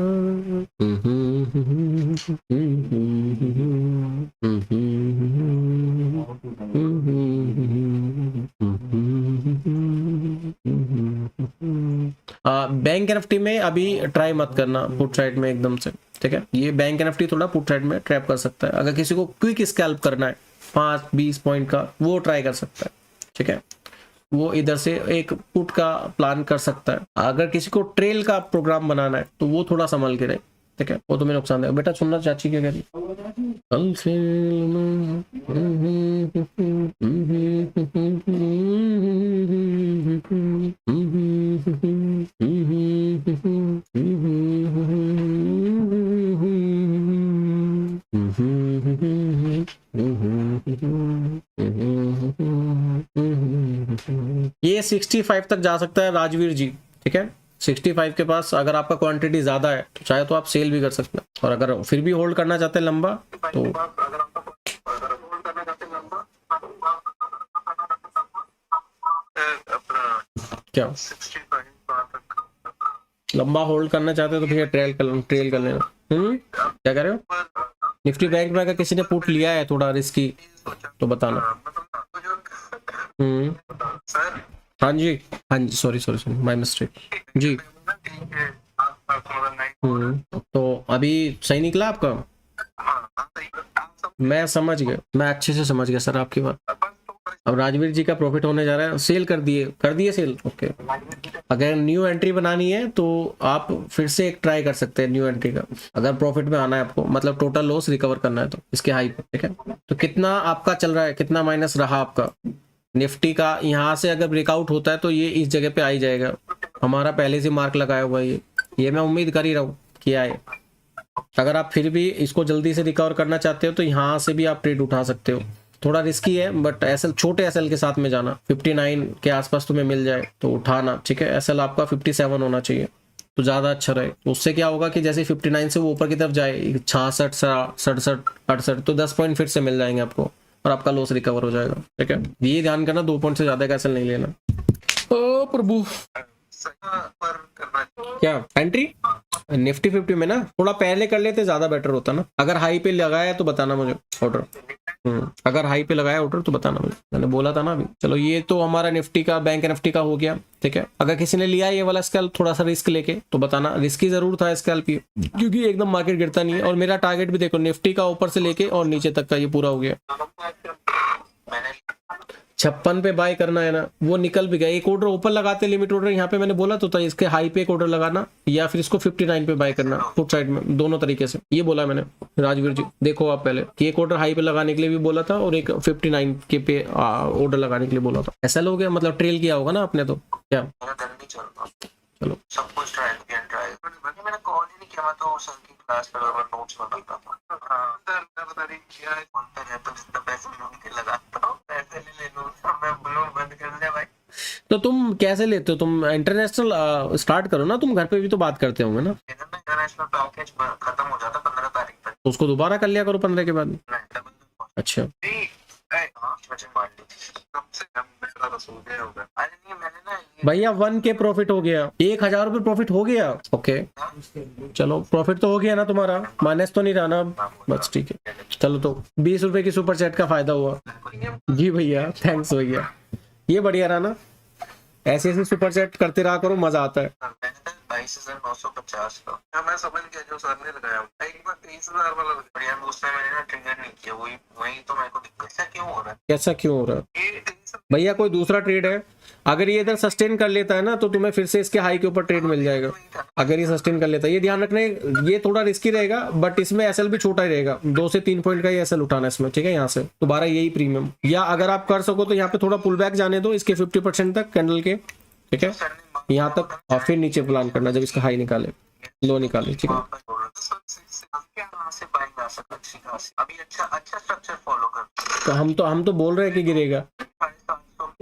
बैंक एनएफटी में अभी ट्राई मत करना पुट साइड में एकदम से, ठीक है। ये बैंक एनएफटी थोड़ा पुट साइड में ट्रैप कर सकता है। अगर किसी को क्विक स्कैल्प करना है 5-20 पॉइंट का, वो ट्राई कर सकता है, ठीक है। वो इधर से एक पुट का प्लान कर सकता है। अगर किसी को ट्रेल का प्रोग्राम बनाना है तो वो थोड़ा संभल के रहे, ठीक है। वो तुम्हें नुकसान देगा। बेटा सुनना चाची क्या कह रही ये 65 तक जा सकता है राजवीर जी, ठीक है। 65 के पास अगर आपका क्वांटिटी ज्यादा है तो चाहे तो आप सेल भी कर सकते हैं। और अगर फिर भी होल्ड करना चाहते हैं लंबा तो क्या लंबा होल्ड करना चाहते हो तो भैया ट्रेल कर लेना। क्या कह रहे हो? निफ्टी बैंक में अगर किसी ने पुट लिया है थोड़ा रिस्की तो बताना। हाँ जी सॉरी माय मिस्टेक जी। तो अभी सही निकला आपका? मैं समझ गया, मैं अच्छे से समझ गया सर आपकी बात। अब राजवीर जी का प्रॉफिट होने जा रहा है, सेल कर दिए सेल, ओके। अगर न्यू एंट्री बनानी है तो आप फिर से एक ट्राई कर सकते हैं न्यू एंट्री का, अगर प्रॉफिट में आना है आपको, मतलब टोटल लॉस रिकवर करना है तो इसके हाई पे, ठीक है। तो कितना आपका चल रहा है, कितना माइनस रहा आपका निफ्टी का? यहाँ से अगर ब्रेकआउट होता है तो ये इस जगह पे आ ही जाएगा। हमारा पहले से मार्क लगाया हुआ है ये मैं उम्मीद कर ही रहा हूँ कि आए। अगर आप फिर भी इसको जल्दी से रिकवर करना चाहते हो तो यहाँ से भी आप ट्रेड उठा सकते हो। थोड़ा रिस्की है बट एसएल छोटे एसएल के साथ में जाना, 59 के आसपास तुम्हें मिल जाए तो उठाना, ठीक है। एसएल आपका 57 होना चाहिए तो ज्यादा अच्छा रहे। उससे क्या होगा कि जैसे 59 से वो ऊपर की तरफ जाए 66, 67, 68 तो 10 पॉइंट फिर से मिल जाएंगे आपको और आपका लॉस रिकवर हो जाएगा, ठीक है। ये ध्यान करना 2 पॉइंट से ज्यादा का एसएल नहीं लेना। ओ प्रभु, क्या एंट्री निफ्टी 50 में ना थोड़ा पहले कर लेते ज्यादा बेटर होता ना। अगर हाई पे लगाया तो बताना मुझे ऑर्डर, अगर हाई पे लगाया ऑर्डर तो बताना मुझे, मैंने बोला था ना अभी। चलो ये तो हमारा निफ्टी का बैंक निफ्टी का हो गया, ठीक है। अगर किसी ने लिया ये वाला स्कैल्प थोड़ा सा रिस्क लेके तो बताना, रिस्की जरूर था स्कैल्प ये, क्योंकि एकदम मार्केट गिरता नहीं है। और मेरा टारगेट भी देखो निफ्टी का ऊपर से लेके और नीचे तक का ये पूरा हो गया। 56 पे बाय करना है ना, वो निकल भी गया। एक ऑर्डर ऊपर लगाते लिमिट ऑर्डर, यहाँ पे मैंने बोला तो था इसके हाई पे एक ऑर्डर लगाना या फिर इसको 59 पे बाय करना पुट साइड में, दोनों तरीके से ये बोला मैंने राजवीर जी। देखो आप पहले कि एक ऑर्डर हाई पे लगाने के लिए भी बोला था और एक 59 के पे ऑर्डर लगाने के लिए बोला था। ऐसा हो गया, मतलब ट्रेल किया होगा ना आपने तो क्या? चलो सब कुछ ट्राई मैंने कॉल ही नहीं किया, मैं तो सर की क्लास पर नोट्स बनाता था। हाँ सर मैं बता रही किया है कौन सा है तो जितना पैसे मुझे लगाता हूँ पैसे ले लो, मैं ब्लॉग बंद कर ले भाई। तो तुम कैसे लेते हो? तुम इंटरनेशनल स्टार्ट करो ना, तुम घर पे भी तो बात करते होंगे ना। इंटरनेशनल पैकेज खत्म हो जाता 15 तारीख तक, तो उसको दोबारा कर लिया करो 15 के बाद। अच्छा भैया 1K प्रॉफिट हो गया, 1000 रुपये प्रॉफिट हो गया, ओके। चलो प्रॉफिट तो हो गया ना तुम्हारा, माइनस तो नहीं रहा ना, बस ठीक है। चलो तो 20 रुपए की सुपर चैट का फायदा हुआ जी भैया, थैंक्स भैया, ये बढ़िया रहा ना। ऐसे ऐसे सुपर चैट करते रहा करो, मजा आता है। 22,950 का मैं समझ गया जो सर ने लगाया। एक बार 30,000 वाला बढ़िया, उसमें मैंने ना ट्रिगर नहीं किया, वही तो मेरे को दिक्कत। ऐसा क्यों हो रहा है? ऐसा क्यों हो रहा है भैया? कोई दूसरा ट्रेड है, अगर ये इधर सस्टेन कर लेता है ना तो तुम्हें फिर से इसके हाई के ऊपर ट्रेड मिल जाएगा। अगर ये सस्टेन कर लेता है, ये ध्यान रखने, ये थोड़ा रिस्की रहेगा बट इसमें एसएल भी छोटा ही रहेगा, 2 से 3 पॉइंट का ही एसएल उठाना है इसमें, ठीक है। यहाँ से दोबारा यही प्रीमियम, या अगर आप कर सको तो यहाँ पे थोड़ा पुल बैक जाने दो इसके 50% तक कैंडल के, ठीक है, यहाँ तक, और फिर नीचे प्लान करना जब इसका हाई निकाले, लो निकाले, ठीक है। अभी अच्छा स्ट्रक्चर फॉलो कर। तो हम तो बोल रहे हैं कि गिरेगा,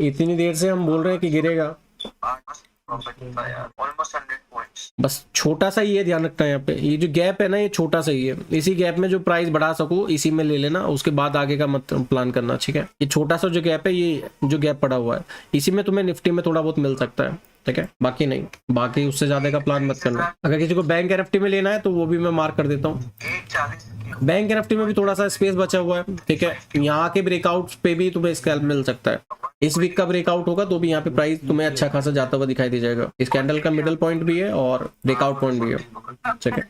इतनी देर से हम बोल रहे हैं कि गिरेगा, प्रॉफिट था यार, ऑलमोस्ट 100 पॉइंट्स। बस छोटा सा ही है, ध्यान रखना है यहाँ पे, ये जो गैप है ना ये छोटा सा ही है, इसी गैप में जो प्राइस बढ़ा सको इसी में ले लेना, उसके बाद आगे का मत प्लान करना, ठीक है। ये छोटा सा जो गैप है, ये जो गैप पड़ा हुआ है इसी में तुम्हें निफ्टी में थोड़ा बहुत मिल सकता है, ठीक है, बाकी नहीं, बाकी उससे ज्यादा का प्लान मत करना। अगर किसी को बैंक एनएफटी में लेना है तो वो भी मैं मार्क कर देता हूँ। 840 बैंक एनएफटी में भी थोड़ा सा स्पेस बचा हुआ है, ठीक है, यहाँ के ब्रेकआउट पे भी तुम्हें स्कैल्प मिल सकता है। इस वीक का ब्रेकआउट होगा तो भी यहाँ पे प्राइस तुम्हें अच्छा खासा जाता हुआ दिखाई दे जाएगा। इस कैंडल का मिडल पॉइंट भी है और ब्रेकआउट पॉइंट भी है, ठीक है।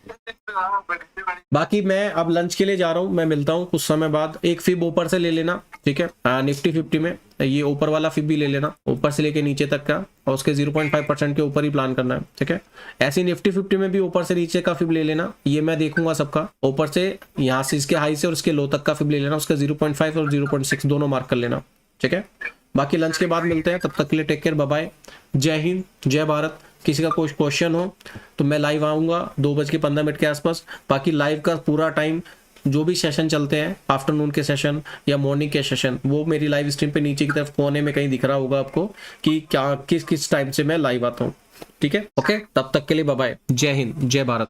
बाकी मैं अब लंच के लिए जा रहा हूँ, मैं मिलता हूँ कुछ समय बाद। एक फिब ऊपर से ले लेना, ठीक है, निफ्टी 50 में ये ऊपर वाला फिब भी ले लेना, ऊपर से लेके नीचे तक का, और उसके 0.5% के ऊपर ही प्लान करना है, ठीक है। ऐसे निफ्टी 50 में भी ऊपर से नीचे का फिब ले लेना, ये मैं देखूंगा सबका। ऊपर से यहाँ से इसके हाई से और इसके लो तक का फिब ले लेना, उसका 0.5 और 0.6 दोनों मार्क कर लेना, ठीक है। बाकी लंच के बाद मिलते हैं, तब तक के लिए टेक केयर, बाय बाय, जय हिंद, जय भारत। किसी का कोई क्वेश्चन हो तो मैं लाइव आऊँगा 2:15 के आसपास। बाकी लाइव का पूरा टाइम जो भी सेशन चलते हैं, आफ्टरनून के सेशन या मॉर्निंग के सेशन, वो मेरी लाइव स्ट्रीम पे नीचे की तरफ कोने में कहीं दिख रहा होगा आपको कि क्या किस किस टाइम से मैं लाइव आता हूँ, ठीक है। ओके, तब तक के लिए बाय बाय, जय हिंद, जय भारत।